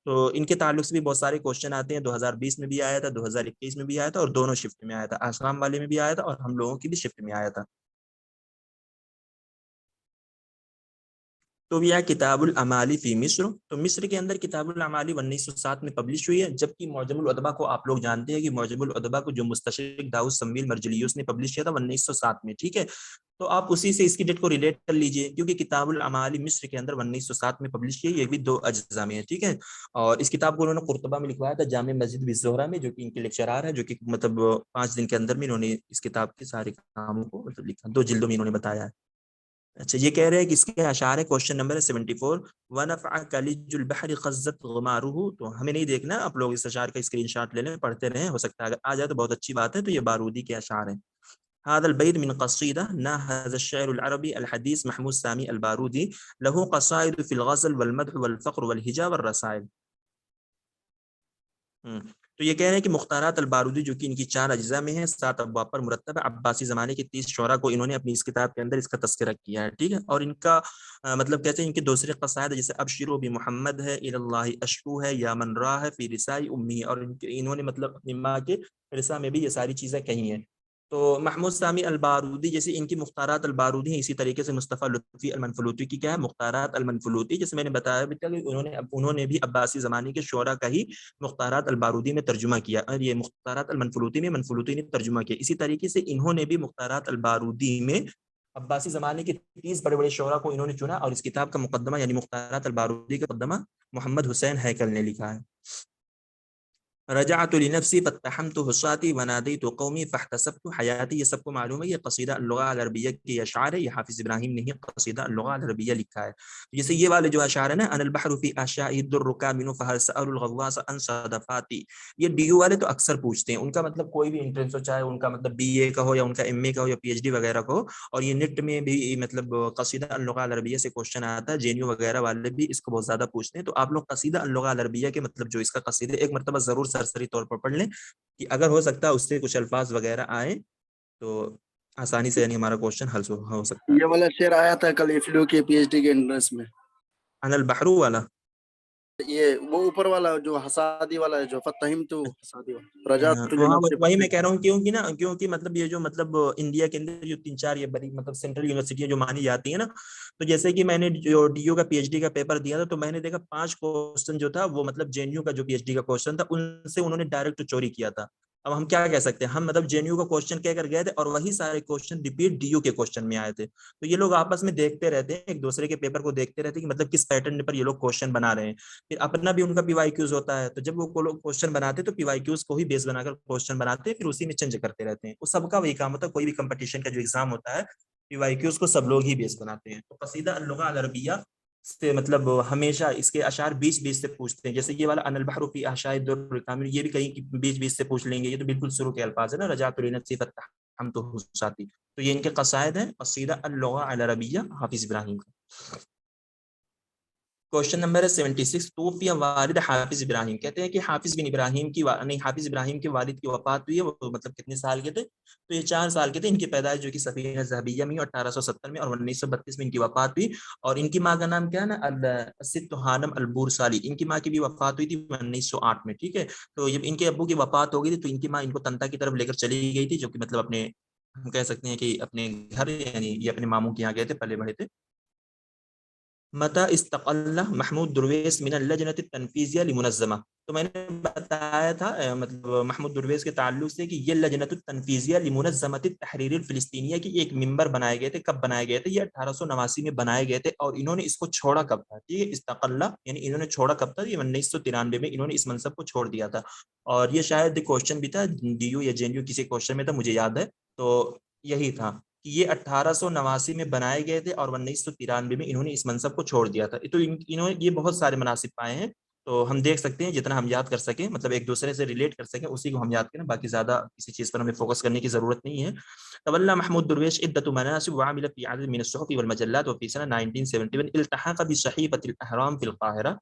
تو ان کے تعلق سے بھی بہت سارے کوشچن آتے ہیں، 2020 میں بھی آیا تھا، 2021 میں بھی آیا تھا، اور دونوں شفٹ میں آیا تھا، آسام والے میں بھی آیا تھا اور ہم لوگوں کی بھی شفٹ میں آیا تھا۔ تو یہ کتاب الامالی فی مصر، تو مصر کے اندر کتاب الامالی 1907 میں پبلش ہوئی ہے، جبکہ معجم الادباء کو آپ لوگ جانتے ہیں کہ معجم الادباء کو جو مستشرق داؤد سمویل مرجلیوس نے پبلش کیا تھا 1907 میں، ٹھیک ہے۔ تو آپ اسی سے اس کی ڈیٹ کو ریلیٹ کر لیجئے، کیونکہ کتاب الامالی مصر کے اندر 1907 میں پبلش کی، یہ بھی 2 اجزاء میں ہے، ٹھیک ہے۔ اور اس کتاب کو انہوں نے قرطبہ میں لکھوایا تھا، جامع مسجد بالزہرہ میں، جو کہ ان کے لیکچرار ہے، جو کہ مطلب 5 دن کے اندر میں انہوں نے اس کتاب کے سارے کاموں کو مطلب لکھا، 2 جلدوں میں انہوں نے بتایا ہے۔ اچھا یہ کہہ رہے ہیں کہ اس کے اشعار ہے، کوشچن نمبر 74، وَنَفْعَكَ لِجُّ الْبَحْرِ خَزَّتْ غُمَارُهُ، تو ہمیں نہیں دیکھنا، آپ لوگ اس اشعار کا اسکرین شاٹ لے لیں، پڑھتے رہیں، ہو سکتا ہے اگر آ جائے تو بہت اچھی بات ہے۔ تو یہ بارودی کے اشعار ہیں۔ هذا البيت من قصيدة ناهز الشعر العربي الحديث محمود سامي البارودي، له قصائد في الغزل والمدح والفقر والهجاء والرسائل۔ تو یہ کہہ رہے ہیں کہ مختارات البارودی جو کہ ان کی 4 اجزاء میں ہے، 7 ابواب پر مرتب ہے، عباسی زمانے کے 30 شعراء کو انہوں نے اپنی اس کتاب کے اندر اس کا تذکرہ کیا ہے، ٹھیک ہے۔ اور ان کا مطلب کہتے ہیں ان کے دوسرے قصائد جیسے ابشروا بمحمد ہے، الی اللہ اشکو ہے، یا من راہ ہے، فی رسائی امی، اور انہوں نے مطلب اپنی ماں کے رسا میں بھی یہ ساری چیزیں کہی ہیں۔ تو محمود سامی البارودی جیسے ان کی مختارات البارودی ہیں، اسی طریقے سے مصطفیٰ لطفی المنفلوطی کی کیا ہے مختارات المنفلوطی، جیسے میں نے بتایا بھی تھا کہ انہوں نے بھی عباسی زمانے کے شعراء کا ہی مختارات البارودی میں ترجمہ کیا، اور یہ مختارات المنفلوطی میں منفلوطی نے ترجمہ کیا. اسی طریقے سے انہوں نے بھی مختارات البارودی میں عباسی زمانے کے 30 بڑے بڑے شعراء کو انہوں نے چنا، اور اس کتاب کا مقدمہ یعنی مختارات البارودی کا مقدمہ محمد حسین ہیکل نے لکھا ہے. رجعت لنفسی فتحمت حصاتی ونادیت قومی فاحتسبت حیاتی، یہ سب کو معلوم ہے، یہ قصیدہ اللغہ العربیہ کے اشعار ہے، یہ حافظ ابراہیم نے ہی قصیدہ اللغہ العربیہ لکھا ہے. جیسے یہ والے جو اشعار ہیں نا، ان البحر فی اشیاء الدر کامن فهل سأل الغواص ان صدفاتی، یہ ڈی یو والے تو اکثر پوچھتے ہیں، ان کا مطلب کوئی بھی انٹرنس ہو، چاہے ان کا مطلب بی اے کا ہو یا ان کا ایم اے کا ہو یا پی ایچ ڈی وغیرہ کا ہو، اور یہ نیٹ میں بھی مطلب قصیدہ اللغہ العربیہ سے کوشچن آتا ہے، جے این یو وغیرہ والے بھی اس کو بہت زیادہ پوچھتے ہیں. تو آپ لوگ قصیدہ اللغہ العربیہ کے مطلب جو اس کا قصیدہ ایک مرتبہ ضرور سرسری طور پر پڑھ لیں، کہ اگر ہو سکتا ہے اس سے کچھ الفاظ وغیرہ آئیں تو آسانی سے یعنی ہمارا کوشچن حل ہو سکتا ہے. یہ والا شعر آیا تھا کل ایفلو کے پی ایچ ڈی کے انٹرنس میں، ان البحر والا یہ وہ اوپر والا جو حسادی والا ہے، جو فتحم تو حسادی والا، رجعت لنفسی. وہی میں کہہ رہا ہوں، کیونکہ نا کیونکہ مطلب یہ جو مطلب انڈیا کے اندر جو 3-4 یہ بڑی مطلب سینٹرل یونیورسٹیاں جو مانی جاتی ہیں نا، تو جیسے کہ میں نے جو ڈی یو کا پی ایچ ڈی کا پیپر دیا تھا، تو میں نے دیکھا 5 کوشچن جو تھا وہ مطلب جے این یو کا جو پی ایچ ڈی کا کوشچن تھا ان سے انہوں نے ڈائریکٹ چوری کیا تھا. اب ہم کیا کہہ سکتے ہیں، ہم مطلب جے این یو کا کوشچن کہہ کر گئے تھے اور وہی سارے کوشچن ریپیٹ ڈی یو کے کوشچن میں آئے تھے. تو یہ لوگ آپس میں دیکھتے رہتے ہیں، ایک دوسرے کے پیپر کو دیکھتے رہتے ہیں کہ مطلب کس پیٹرن پر یہ لوگ کوشچن بنا رہے ہیں. پھر اپنا بھی ان کا پی وائی کیوز ہوتا ہے، تو جب وہ لوگ کوشچن بناتے تو پی وائی کیوز کو ہی بیس بنا کر کوشچن بناتے ہیں، پھر اسی میں چینج کرتے رہتے ہیں. وہ سب کا وہی کام ہوتا ہے، کوئی بھی کمپٹیشن کا جو ایگزام ہوتا ہے پی وائی کیوز کو سب لوگ ہی بیس بناتے ہیں. تو قصیدہ اللغہ العربیہ سے مطلب ہمیشہ اس کے اشعار 20-20 سے پوچھتے ہیں، جیسے یہ والا ان البحر فی احشاء الدر کامن، یہ بھی کہیں 20-20 سے پوچھ لیں گے. یہ تو بالکل شروع کے الفاظ ہے نا، رجعت لنفسی فتحمت حصاتی، تو یہ ان کے قصائد ہیں، قصیدہ اللغہ العربیہ حافظ ابراہیم کا. کوشچن نمبر ہے 76. توفی والد حافظ ابراہیم، کہتے ہیں کہ حافظ بن ابراہیم کی نہیں حافظ ابراہیم کے والد کی وفات ہوئی ہے، وہ مطلب کتنے سال کے تھے؟ تو یہ 4 سال کے تھے. ان کی پیدائش جو کہ سفینہ ذهبیہ میں 1870 میں، اور 1932 میں ان کی وفات ہوئی. اور ان کی ماں کا نام کیا ہے نا، الست حانم البورسالی، ان کی ماں کی بھی وفات ہوئی تھی 1908 میں. ٹھیک ہے، تو جب ان کے ابو کی وفات ہو گئی تھی تو ان کی ماں ان کو طنطا کی طرف لے کر چلی گئی تھی، جو کہ مطلب اپنے ہم کہہ سکتے ہیں کہ اپنے گھر، یعنی یہ اپنے ماموں کے یہاں گئے تھے، پلے بڑے تھے. متى استقل محمود درویش من اللجنة التنفیذیہ لمنظمہ، تو میں نے بتایا تھا مطلب محمود درویش کے تعلق سے کہ یہ لجنۃ التنفیذیہ لمنظمۃ التحریر الفلسطینیہ کی ایک ممبر بنائے گئے تھے. کب بنائے گئے تھے؟ یہ 1889 میں بنائے گئے تھے. اور انہوں نے اس کو چھوڑا کب تھا؟ یہ استقلہ یعنی انہوں نے چھوڑا کب تھا؟ یہ 1993 میں انہوں نے اس منصب کو چھوڑ دیا تھا. اور یہ شاید کوشچن بھی تھا ڈی یو یا جے این یو کسی کوشچن میں تھا، مجھے یاد ہے. تو یہی تھا کہ یہ 1889 میں بنائے گئے تھے اور 1993 میں انہوں نے اس منصب کو چھوڑ دیا تھا. تو انہوں نے یہ بہت سارے مناصب پائے ہیں، تو ہم دیکھ سکتے ہیں جتنا ہم یاد کر سکیں، مطلب ایک دوسرے سے ریلیٹ کر سکیں اسی کو ہم یاد کریں، باقی زیادہ کسی چیز پر ہمیں فوکس کرنے کی ضرورت نہیں ہے. تولى محمود درویش عدة مناصب وعمل في عدد من الصحف والمجلات، وفي سنة 1971 التحق بصحيفة الأهرام في القاهرة.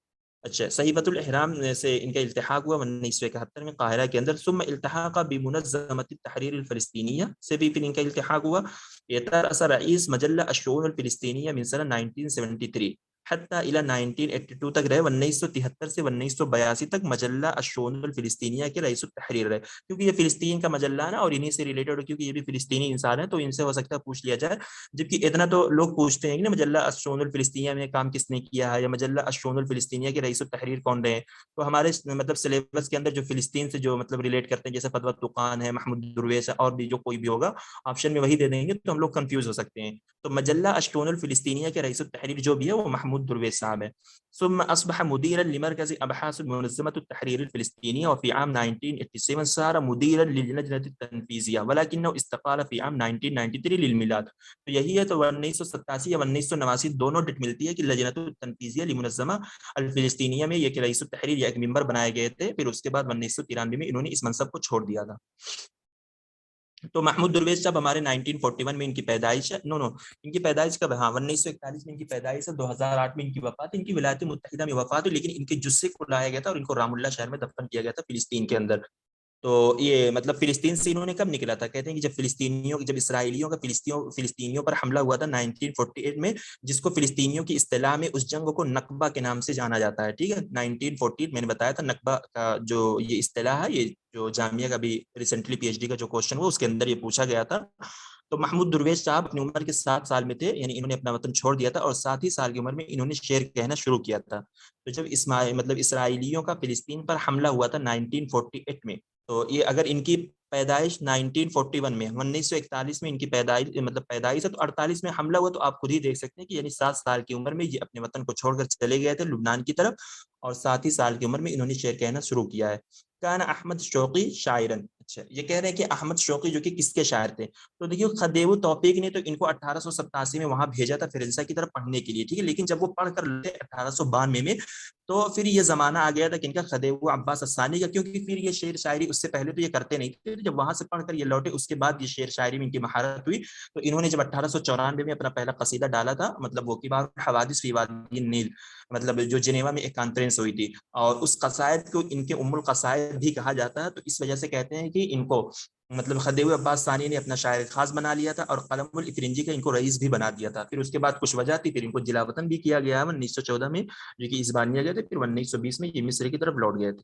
اچھا، صحیفۃ الاحرام سے ان کا التحاق ہوا 1971 میں قاہرہ کے اندر. ثم التحق بمنظمۃ التحریر الفلسطینیہ سے بھی پھر ان کا التحاق ہوا. يترأس رئیس مجلہ الشؤون الفلسطینیہ من سنہ 1973 حتی الى 1982 تک رہے. 1973 سے 1982 تک مجلہ الشؤون الفلسطینیہ کے رئیس التحریر رہے، کیونکہ یہ فلسطین کا مجلہ ہے نا، اور انہی سے ریلیٹڈ، کیونکہ یہ بھی فلسطینی انسان ہے تو ان سے ہو سکتا ہے پوچھ لیا جائے. جبکہ اتنا تو لوگ پوچھتے ہیں کہ نا مجلہ الشؤون الفلسطینیہ میں کام کس نے کیا ہے، یا مجلہ الشؤون الفلسطینیہ کے رئیس التحریر کون رہے ہیں. تو ہمارے مطلب سلیبس کے اندر جو فلسطین سے جو مطلب ریلیٹ کرتے ہیں، جیسے فتویٰ الطقان ہے، محمود درویش ہے، اور بھی جو کوئی بھی ہوگا آپشن میں وہی دے دیں گے تو ہم لوگ کنفیوز ہو سکتے ہیں. تو مجلہ الشؤون الفلسطینیہ کے رئیس التحریر جو بھی ہے وہ محمود درویش صاحب ہے. ثم اصبح مديرا لمركز ابحاث منظمه التحرير الفلسطينيه، وفي عام 1987 صار مديرا للجنه التنفيذيه، ولكنه استقال في عام 1993 للميلاد. تو یہی ہے. تو 1987 یا 1989 دونوں ڈیٹ ملتی ہے کہ لجنۃ التنفیذیہ لمنظمہ الفلسطینیہ میں یہ کہ رئیس التحریر یا ایک ممبر بنائے گئے تھے، پھر اس کے بعد 1993 میں انہوں نے اس منصب کو چھوڑ دیا تھا. تو محمود درویش صاحب ہمارے 1941 میں ان کی پیدائش ہے. ان کی پیدائش کب ہے؟ ہاں 1941 میں ان کی پیدائش ہے، 2008 میں ان کی وفات. ان کی ولایت متحدہ میں وفات ہوئی، لیکن ان کے جثے کو لایا گیا تھا اور ان کو رام اللہ شہر میں دفن کیا گیا تھا فلسطین کے اندر. تو یہ مطلب فلسطین سے انہوں نے کب نکلا تھا؟ کہتے ہیں کہ جب اسرائیلیوں کا فلسطینیوں پر حملہ ہوا تھا 1948 میں، جس کو فلسطینیوں کی اصطلاح میں اس جنگ کو نکبہ کے نام سے جانا جاتا ہے، ٹھیک ہے 1948 میں نے بتایا تھا نکبہ کا جو یہ اصطلاح ہے، یہ جو جامعہ کا بھی ریسنٹلی پی ایچ ڈی کا جو کوشچن ہوا اس کے اندر یہ پوچھا گیا تھا. تو محمود درویش صاحب اپنی عمر کے 7 سال میں تھے، یعنی انہوں نے اپنا وطن چھوڑ دیا تھا اور 7 ہی سال کی عمر میں انہوں نے شعر کہنا شروع کیا تھا. تو جب مطلب اسرائیلیوں کا فلسطین پر حملہ ہوا تھا 1948 میں، تو یہ اگر ان کی پیدائش 1941 میں 1941 میں ان کی پیدائش ہے، تو 48 میں حملہ ہوا، تو آپ خود ہی دیکھ سکتے ہیں کہ یعنی 7 سال کی عمر میں یہ اپنے وطن کو چھوڑ کر چلے گئے تھے لبنان کی طرف، اور 7 ہی سال کی عمر میں انہوں نے شعر کہنا شروع کیا ہے. کان احمد شوقی شاعرن. اچھا، یہ کہہ رہے ہیں کہ احمد شوقی جو کہ کس کے شاعر تھے؟ تو دیکھیے خدیو توفیق نے تو ان کو 1887 میں وہاں بھیجا تھا فرنسا کی طرف پڑھنے کے لیے، ٹھیک ہے، لیکن جب وہ پڑھ کر لے 1892 میں، تو پھر یہ زمانہ آ گیا تھا کہ ان کا خدیو عباس الثانی کا، کیونکہ پھر یہ شعر شاعری اس سے پہلے تو یہ کرتے نہیں تھے، جب وہاں سے پڑھ کر یہ لوٹے اس کے بعد یہ شعر شاعری میں ان کی مہارت ہوئی. تو انہوں نے جب 1894 میں اپنا پہلا قصیدہ ڈالا تھا، مطلب وہ کبار الحوادث فی وادی النیل، مطلب جو جنیوا میں ایک کانفرنس ہوئی تھی، اور اس قصائد کو ان کے ام القصائد بھی کہا جاتا ہے. تو اس وجہ سے کہتے ہیں کہ ان کو مطلب خدیو عباس ثانی نے اپنا شاعر خاص بنا لیا تھا، اور قلم الافرنجی کا ان کو رئیس بھی بنا دیا تھا. پھر اس کے بعد کچھ وجہ تھی، پھر ان کو جلا وطن بھی کیا گیا 1914 میں، جو کہ اسبانیہ گئے تھے، پھر 1920 میں یہ مصر کی طرف لوٹ گئے تھے.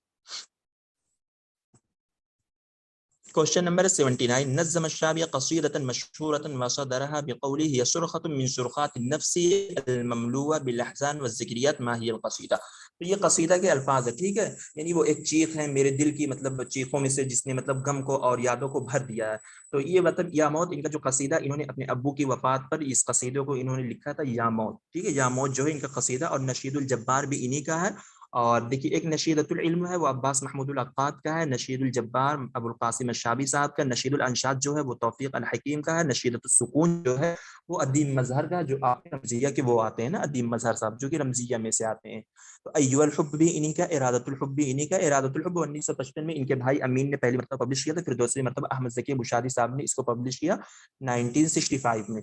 Question number 79. نظم الشافعی قصیدة مشهورة وصدرها بقوله هي سرخة من سرخات النفس المملوءة بالاحزان والذکریات ما هي القصیدہ. تو یہ قصیدہ کے الفاظ ہے، ٹھیک ہے، یعنی وہ ایک چیخ ہے میرے دل کی، مطلب چیخوں میں سے جس نے مطلب غم کو اور یادوں کو بھر دیا ہے. تو یہ مطلب یا موت، ان کا جو قصیدہ انہوں نے اپنے ابو کی وفات پر اس قصیدے کو انہوں نے لکھا تھا، یا موت، ٹھیک ہے، یا موت جو ہے ان کا قصیدہ. اور نشید الجبار بھی انہی کا ہے. اور دیکھیے ایک نشیدۃ العلم ہے وہ عباس محمود العقاد کا ہے، نشید الجبار ابو القاسم الشابی صاحب کا، نشید الانشاد جو ہے وہ توفیق الحکیم کا ہے، نشیدۃ السکون جو ہے وہ ادیم مظہر کا، جو آپ رمزیہ کے وہ آتے ہیں نا، ادیم مظہر صاحب جو کہ رمزیہ میں سے آتے ہیں. تو ایو الحب بھی انہی کا، ارادۃ الحب بھی انہی کا. ارادۃ الحب 1955 میں ان کے بھائی امین نے پہلی مرتبہ پبلش کیا تھا، پھر دوسری مرتبہ احمد ذکی بشاری صاحب نے اس کو پبلش کیا 1965 میں.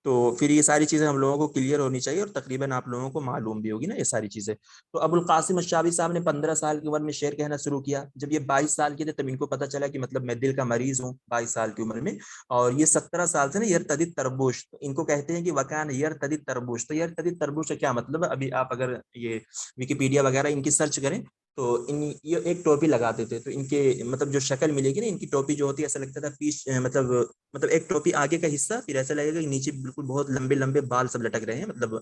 تو پھر یہ ساری چیزیں ہم لوگوں کو کلیئر ہونی چاہیے، اور تقریباً آپ لوگوں کو معلوم بھی ہوگی نا یہ ساری چیزیں. تو ابو القاسم الشابی صاحب نے 15 سال کی عمر میں شعر کہنا شروع کیا. جب یہ 22 سال کے تھے تب ان کو پتہ چلا کہ مطلب میں دل کا مریض ہوں 22 سال کی عمر میں. اور یہ 17 سال سے نا یرتدی تربوش، ان کو کہتے ہیں کہ وکان یرتدی تربوش. تو یرتدی تربوش کا کیا مطلب ہے؟ ابھی آپ اگر یہ ویکیپیڈیا وغیرہ ان کی سرچ کریں تو یہ ایک ٹوپی لگاتے تھے. تو ان کے مطلب جو شکل ملے گی نا ان کی ٹوپی جو ہوتی ہے، ایسا لگتا تھا پیچ مطلب ایک ٹوپی آگے کا حصہ، پھر ایسا لگے گا کہ نیچے بالکل بہت لمبے لمبے بال سب لٹک رہے ہیں، مطلب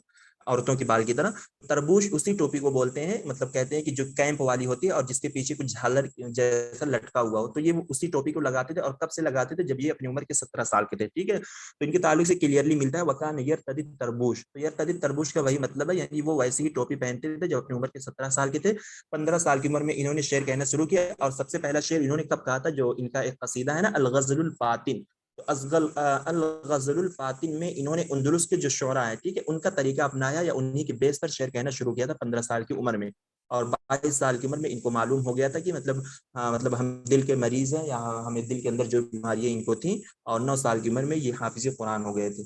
عورتوں کے بال کی طرح. تربوش اسی ٹوپی کو بولتے ہیں، مطلب کہتے ہیں کہ جو کیمپ والی ہوتی ہے اور جس کے پیچھے کچھ جھالر جیسا لٹکا ہوا ہو. تو یہ اسی ٹوپی کو لگاتے تھے، اور کب سے لگاتے تھے؟ جب یہ اپنی عمر کے 17 سال کے تھے، ٹھیک ہے. تو ان کے تعلق سے کلیئرلی ملتا ہے وکان یرتدی تربوش. تو یرتدی تربوش کا وہی مطلب ہے، یعنی وہ ویسے ہی ٹوپی پہنتے تھے جب اپنی عمر کے 17 سال کے تھے. 15 سال کی عمر میں انہوں نے شعر کہنا شروع کیا، اور سب سے پہلا شعر انہوں نے کب کہا تھا؟ جو ان کا ایک قصیدہ ہے نا الغزل الفاتن. تو الغزل الفاتن میں انہوں نے اندلس کے جو شعراء ہیں، ٹھیک ہے، ان کا طریقہ اپنایا، یا انہی کے بیس پر شعر کہنا شروع کیا تھا 15 سال کی عمر میں. اور 22 سال کی عمر میں ان کو معلوم ہو گیا تھا کہ مطلب ہم دل کے مریض ہیں، یا ہمیں دل کے اندر جو بیماریاں ان کو تھیں. اور 9 سال کی عمر میں یہ حافظ قرآن ہو گئے تھے.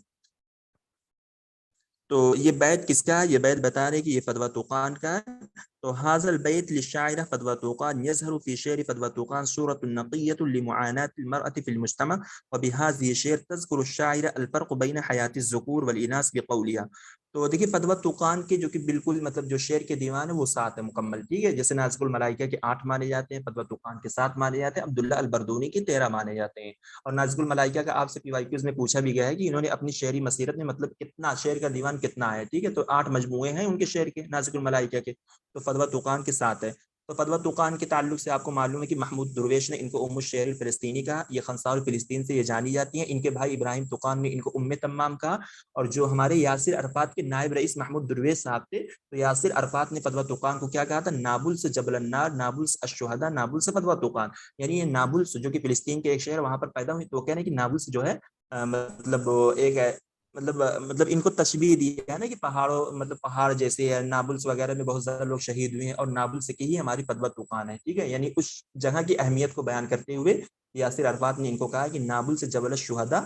تو یہ بیت کس کا ہے؟ یہ بیت بتا رہے کہ یہ فدوہ طوقان کا ہے. تو هذا البيت للشاعر فدوى طوقان يظهر في شعر فدوى طوقان صورة نقية لمعاناة المرأة في المجتمع، وبهذه الشعر تذكر الشاعر الفرق بين حياة الذكور والإناث بقولها. تو دیکھیے فدوہ طوقان کے جو کہ بالکل مطلب جو شعر کے دیوان ہے وہ 7 ہے مکمل، ٹھیک ہے. جیسے نازک الملائکہ کے 8 مانے جاتے ہیں، فدوہ طوقان کے 7 مانے جاتے ہیں، عبداللہ البردونی کے 13 مانے جاتے ہیں. اور نازک الملائکہ کا آپ سے پی وائی کیوز میں پوچھا بھی گیا ہے کہ انہوں نے اپنی شعری مسیرت میں مطلب کتنا شعر کا دیوان کتنا ہے، ٹھیک ہے. تو 8 مجموعے ہیں ان کے شعر کے، نازک الملائکہ کے. تو فدوہ طوقان کے 7 ہے. تو فدوہ طوقان کے تعلق سے آپ کو معلوم ہے کہ محمود درویش نے ان کو ام الشعر الفلسطینی کہا. یہ خنساء فلسطین سے یہ جانی جاتی ہیں. ان کے بھائی ابراہیم طوقان نے ان کو ام تمام کہا. اور جو ہمارے یاسر عرفات کے نائب رئیس محمود درویش صاحب تھے، تو یاسر عرفات نے فدوہ طوقان کو کیا کہا تھا؟ نابلس جبل النار، نابلس الشہداء، نابلس فدوہ طوقان. یعنی یہ نابلس جو کہ فلسطین کے ایک شہر وہاں پر پیدا ہوئی، تو وہ کہہ رہے ہیں کہ نابلس جو ہے مطلب ایک ہے، مطلب ان کو تشبیہ دی ہے نا کہ پہاڑوں مطلب پہاڑ جیسے ہے. نابلس وغیرہ میں بہت زیادہ لوگ شہید ہوئے ہیں، اور نابلس کی ہی ہماری فدوہ طوقان ہے، ٹھیک ہے. یعنی اس جگہ کی اہمیت کو بیان کرتے ہوئے یاسر عرفات نے ان کو کہا کہ نابل سے جبل الشہداء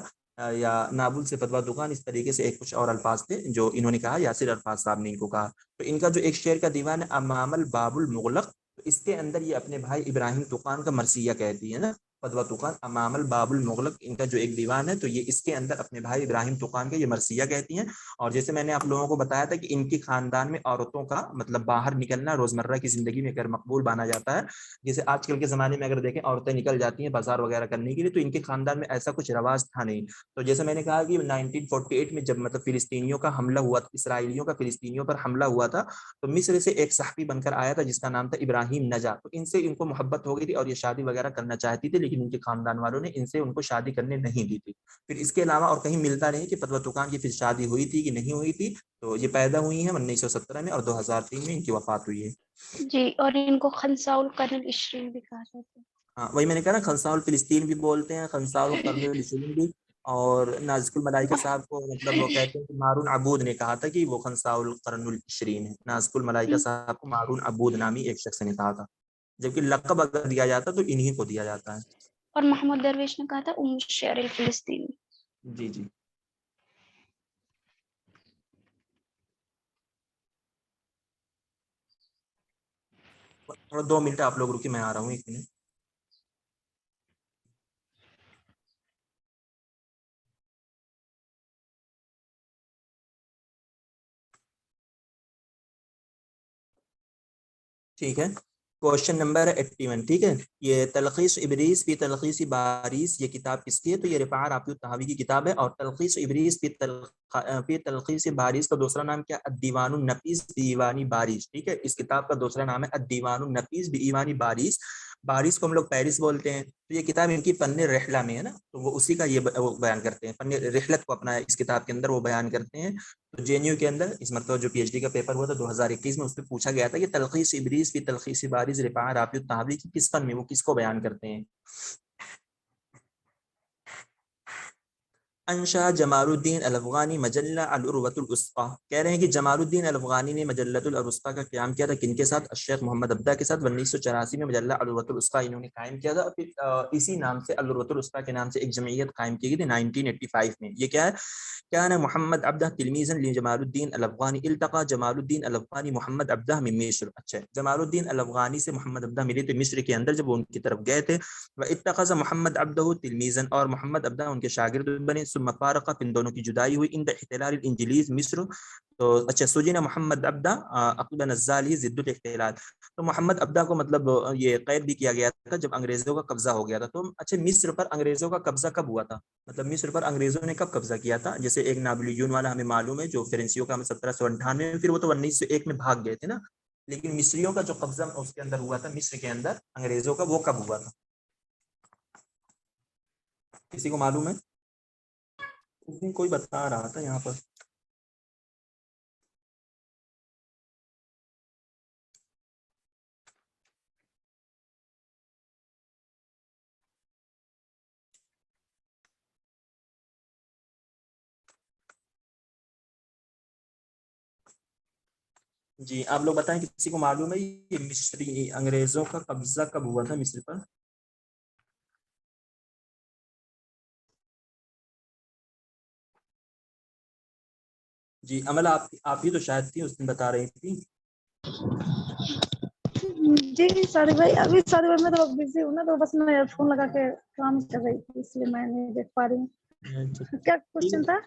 یا نابل سے فدوہ طوقان. اس طریقے سے ایک کچھ اور الفاظ تھے جو انہوں نے کہا، یاسر عرفات صاحب نے ان کو کہا. تو ان کا جو ایک شعر کا دیوان ہے امام الباب المغلق، تو اس کے اندر یہ اپنے بھائی ابراہیم طوقان کا مرثیہ کہتی ہے نا، فدوہ طوقان امام الباب المغلق، ان کا جو ایک دیوان ہے، تو یہ اس کے اندر اپنے بھائی ابراہیم طوقان کا یہ مرثیہ کہتی ہیں۔ اور جیسے میں نے آپ لوگوں کو بتایا تھا کہ ان کی خاندان میں عورتوں کا مطلب باہر نکلنا روزمرہ کی زندگی میں غیر مقبول مانا جاتا ہے۔ جیسے آج کل کے زمانے میں اگر دیکھیں عورتیں نکل جاتی ہیں بازار وغیرہ کرنے کے لیے، تو ان کے خاندان میں ایسا کچھ رواج تھا نہیں۔ تو جیسے میں نے کہا کہ 1948 میں جب مطلب فلسطینیوں کا حملہ ہوا، اسرائیلیوں کا فلسطینیوں پر حملہ ہوا تھا، تو مصر سے ایک صحافی بن کر آیا تھا جس کا نام تھا ابراہیم نجا، تو ان سے ان کو محبت ہو گئی تھی اور یہ شادی وغیرہ کرنا چاہتی تھی، لیکن ان کے خاندان والوں نے ان سے ان کو شادی کرنے نہیں دی تھی۔ پھر اس کے علاوہ اور کہیں ملتا نہیں کہ فدوہ طوقان کی پھر شادی ہوئی تھی کہ نہیں ہوئی تھی۔ تو یہ پیدا ہوئی ہیں 1917 میں اور 2003 میں ان کی وفات ہوئی ہے۔ جی، اور ان کو خنساء القرن العشرین بھی کہا جاتا ہے۔ ہاں وہی میں نے کہا نا، خنساء الفلسطین بھی بولتے ہیں، خنساء القرن العشرین بھی۔ اور نازک الملائکہ صاحب کو مطلب وہ کہتے ہیں کہ مارون عبود نے کہا تھا کہ وہ خنساء القرن العشرین ہے۔ نازک الملائکہ صاحب کو مارون عبود نامی ایک شخص نے کہا تھا، جبکہ لقب اگر دیا جاتا تو انہی کو دیا جاتا ہے۔ اور محمد درویش نے کہا تھا ام الشعر الفلسطینی۔ جی جی۔ تھوڑا 2 منٹ آپ لوگ رکی، میں آ رہا ہوں 1 منٹ۔ ٹھیک ہے، کوشچن نمبر 81، ٹھیک ہے۔ یہ تلخیص ابریز فی تلخیص باریس، یہ کتاب کس کی ہے؟ تو یہ رفاع رافع الطحاوی کی کتاب ہے۔ اور تلخیص ابریز فی تلخیص باریس کا دوسرا نام کیا؟ الدیوان النفیس بایوان باریس، ٹھیک ہے۔ اس کتاب کا دوسرا نام ہے الدیوان النفیس بایوان باریس۔ باریس کو ہم لوگ پیرس بولتے ہیں۔ تو یہ کتاب ان کی فن رحلہ میں ہے نا، تو وہ اسی کا یہ وہ بیان کرتے ہیں، فن رحلت کو اپنا اس کتاب کے اندر وہ بیان کرتے ہیں۔ تو جے این یو کے اندر اس مرتبہ جو پی ایچ ڈی کا پیپر ہوا تھا 2021 میں، اس پہ پوچھا گیا تھا کہ تلخیص ابریز فی تلخیص باریز رفاع رافع الطحاوی کی کس فن میں، وہ کس کو بیان کرتے ہیں؟ انشا جمال الدین الافغانی مجلہ العروۃ الوثقی، کہہ رہے ہیں کہ جمال الدین الافغانی نے مجلۃ الوثقی کا قیام کیا تھا، کن کے ساتھ؟ الشیخ محمد عبدہ کے ساتھ۔ 1984 میں مجلہ العروۃ الوثقی انہوں نے قائم کیا تھا۔ پھر اسی نام سے العروۃ الوثقی کے نام سے ایک جمعیت قائم کی گئی تھی 1985 میں۔ یہ کیا ہے؟ كان محمد عبدہ تلمیذا لجمال الدین الافغانی، التقى جمال الدین الافغانی محمد عبدہ من مصر۔ اچھا، جمال الدین الافغانی سے محمد عبدہ ملے تھے مصر کے اندر جب وہ ان کی طرف گئے تھے۔ واتخذ محمد عبدہ تلمیذا، اور محمد عبدہ ان کے شاگرد بنے۔ ثم فارق، پھر دونوں کی جدائی ہوئی۔ عند احتلال الانجلیز مصر، تو اچھا سجن محمد عبدہ عقب نزالی ضد الاحتلال، تو محمد عبدہ کو مطلب یہ قید بھی کیا گیا تھا جب انگریزوں کا قبضہ ہو گیا تھا۔ تو اچھا مصر پر انگریزوں کا قبضہ کب ہوا تھا؟ مطلب مصر پر انگریزوں نے کب قبضہ کیا تھا؟ جیسے ایک ناپلیون والا ہمیں معلوم ہے جو فرنسیوں کا 1798 میں، پھر وہ تو 1901 میں بھاگ گئے تھے نا، لیکن مصریوں کا جو قبضہ اس کے اندر ہوا تھا مصر کے اندر انگریزوں کا، وہ کب ہوا تھا؟ کسی کو معلوم ہے؟ اس دن کوئی بتا رہا تھا یہاں پر۔ جی آپ لوگ بتائیں، کسی کو معلوم ہے یہ مصری انگریزوں کا قبضہ کب ہوا تھا مصر پر؟ جی عمل آپ ہی تو شاید تھی اس دن بتا رہی تھی۔ جی ساری بھائی، ابھی ساری بھائی میں تو بزی ہوں نا، تو بس میں فون لگا کے کام کر رہی تھی، اس لیے میں نہیں دیکھ پا رہی ہوں۔ کیا کوشچن تھا؟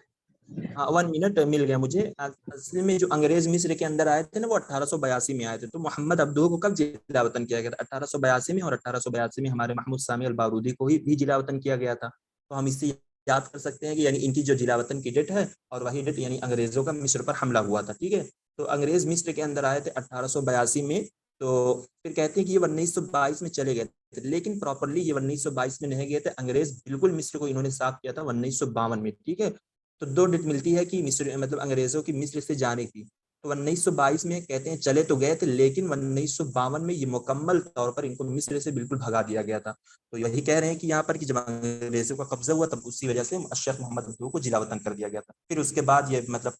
ہاں 1 منٹ مل گیا مجھے۔ اصل میں جو انگریز مصر کے اندر آئے تھے نا، وہ 1882 میں آئے تھے۔ تو محمد عبدہ کو کب جلا وطن کیا گیا تھا؟ 1882 میں، اور 1882 میں ہمارے محمود سامی البارودی کو بھی جلا وطن کیا گیا تھا۔ تو ہم اس سے یاد کر سکتے ہیں کہ یعنی ان کی جو جلا وطن کی ڈیٹ ہے، اور وہی ڈیٹ یعنی انگریزوں کا مصر پر حملہ ہوا تھا، ٹھیک ہے۔ تو انگریز مصر کے اندر آئے تھے 1882 میں، تو پھر کہتے ہیں کہ یہ 1922 میں چلے گئے تھے، لیکن پراپرلی یہ 1922 میں نہیں گئے تھے۔ انگریز بالکل مصر کو انہوں نے صاف کیا تھا 1952 میں، ٹھیک ہے۔ تو 2 ڈیٹ ملتی ہے کہ مصر مطلب انگریزوں کی مصر سے جانے کی۔ تو 1922 میں کہتے ہیں چلے تو گئے تھے، لیکن 1952 میں یہ مکمل طور پر ان کو مصر سے بالکل بھگا دیا گیا تھا۔ تو یہی کہہ رہے ہیں کہ یہاں پر کہ جب انگریزوں کا قبضہ ہوا تب اسی وجہ سے الشیخ محمد عبدہ کو جلا وطن کر دیا گیا تھا۔ پھر اس کے بعد یہ مطلب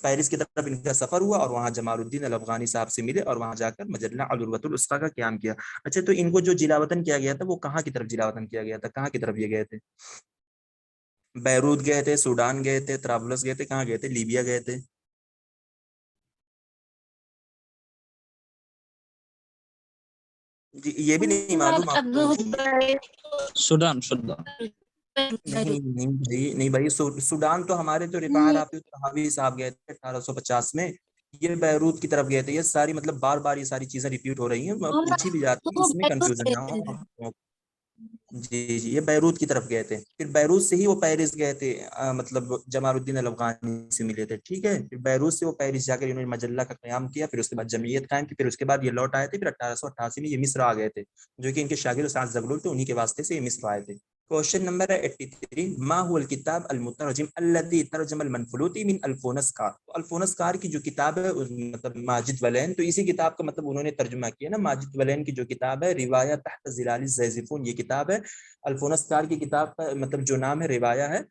پیرس کی طرف ان کا سفر ہوا، اور وہاں جمال الدین الافغانی صاحب سے ملے، اور وہاں جا کر مجلہ العروۃ الوثقی کا قیام کیا۔ اچھا، تو ان کو جو جلا وطن کیا گیا تھا وہ کہاں کی طرف جلا وطن کیا گیا تھا؟ کہاں کی طرف یہ گئے تھے؟ بیروت گئے تھے، سوڈان گئے تھے، طرابلس گئے تھے، کہاں گئے تھے؟ لیبیا گئے تھے؟ جی یہ بھی نہیں معلوم آپ کو؟ سوڈان نہیں بھائی سوڈان تو ہمارے تو رفاع رافی طحاوی صاحب گئے تھے 1850 میں، یہ بیروت کی طرف گئے تھے. یہ ساری مطلب بار بار یہ ساری چیزیں ریپیٹ ہو رہی ہیں، پوچھی بھی جاتی ہیں، اس میں کنفیوژن نہ ہو. جی یہ بیروت کی طرف گئے تھے، پھر بیروت سے ہی وہ پیرس گئے تھے، مطلب جمال الدین الافغانی سے ملے تھے. ٹھیک ہے، پھر بیروت سے وہ پیرس جا کر انہوں نے مجلہ کا قیام کیا، پھر اس کے بعد جمعیت قائم کی، پھر اس کے بعد یہ لوٹ آئے تھے. پھر 1888 میں یہ مصر آ گئے تھے، جو کہ ان کے شاگرد سعد زغلول تھے، انہی کے واسطے سے یہ مصر آئے تھے. کوشچن نمبر 83، ما هو الكتاب المترجم الذي ترجم المنفلوطی من الفونسکار. الفونسکار کی جو کتاب ہے مطلب ماجد ولین، تو اسی کتاب کا مطلب انہوں نے ترجمہ کیا نا. ماجد ولین کی جو کتاب ہے روایہ تحت ظلال الزیزفون، یہ کتاب ہے. الفونسکار کی کتاب کا مطلب جو نام ہے روایہ ہے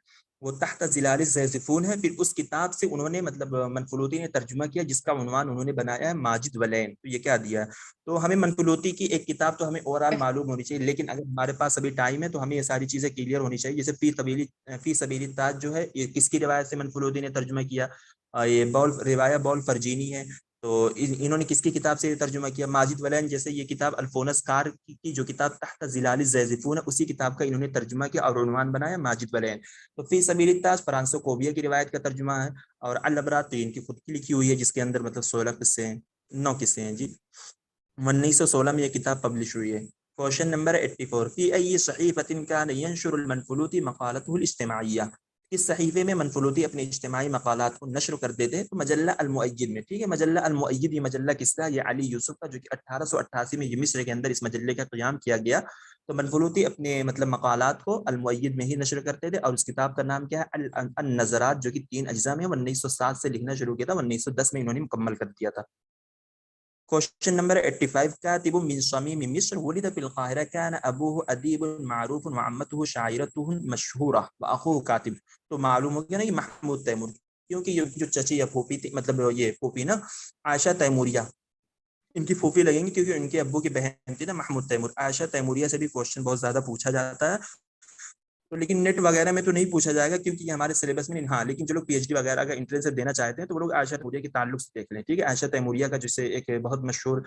وہ تحت ظلال الزیزفون ہے. پھر اس کتاب سے انہوں نے مطلب منفلوطی نے ترجمہ کیا، جس کا عنوان انہوں نے بنایا ہے ماجد ولین. تو یہ کیا دیا ہے، تو ہمیں منفلوطی کی ایک کتاب تو ہمیں اوورال معلوم ہونی چاہیے، لیکن اگر ہمارے پاس ابھی ٹائم ہے تو ہمیں یہ ساری چیزیں کلیئر ہونی چاہیے. جیسے فی سبیل التاج جو ہے یہ کس کی روایت سے منفلوطی نے ترجمہ کیا، یہ روایہ بول فرجینی ہے. تو انہوں نے کس کی کتاب سے ترجمہ کیا، ماجد ولین. جیسے یہ کتاب الفونسکار کی جو کتاب تحت ظلال الزیزفون ہے، اسی کتاب کا انہوں نے ترجمہ کیا اور عنوان بنایا ماجد ولین. تو فی سبیل التاج فرانسو کوبیا کی روایت کا ترجمہ ہے، اور الابرات ان کی خود کی لکھی ہوئی ہے، جس کے اندر مطلب 16 قصے ہیں، 9 قصے ہیں. جی 1916 میں یہ کتاب پبلش ہوئی ہے. کوشچن نمبر 84، فی ای صحیفۃ کان ینشر المنفلوطی مقالته الاجتماعیہ. کس صحیفے میں منفلوطی اپنے اجتماعی مقالات کو نشر کر دیتے ہیں، تو مجلہ المؤید میں. ٹھیک ہے، مجلہ المؤید یہ مجلہ کس کا، یہ علی یوسف کا، جو کہ 1888 میں یہ مصر کے اندر اس مجلے کا قیام کیا گیا. تو منفلوطی اپنے مطلب مقالات کو المؤید میں ہی نشر کرتے تھے، اور اس کتاب کا نام کیا ہے، النظرات، جو کہ 3 اجزاء میں 1907 سے لکھنا شروع کیا تھا، 1910 میں انہوں نے مکمل کر دیا تھا. کوشچن نمبر 85، کاتب من صمیم مصر ولد فی القاہرہ کان ابوہ ادیب معروف وعمته شاعرته مشہورہ واخوہ کاتب. تو معلوم ہو گیا نا یہ محمود تیمور، کیونکہ یہ جو چچی یا پھوپھی تھی، مطلب یہ پھوپھی نا عائشہ تیموریہ، ان کی پھوپھی لگیں گی کیونکہ ان کے ابو کی بہن تھی نا محمود تیمور. عائشہ تیموریہ سے بھی کوشچن بہت زیادہ پوچھا جاتا ہے، تو لیکن نیٹ وغیرہ میں تو نہیں پوچھا جائے گا کیونکہ یہ ہمارے سلیبس میں نہیں. ہاں لیکن جو لوگ پی ایچ ڈی وغیرہ کا انٹرنس دینا چاہتے ہیں تو وہ لوگ عائشہ تیموریہ کے تعلق سے دیکھ لیں. ٹھیک ہے، عائشہ تیموریہ کا جسے ایک بہت مشہور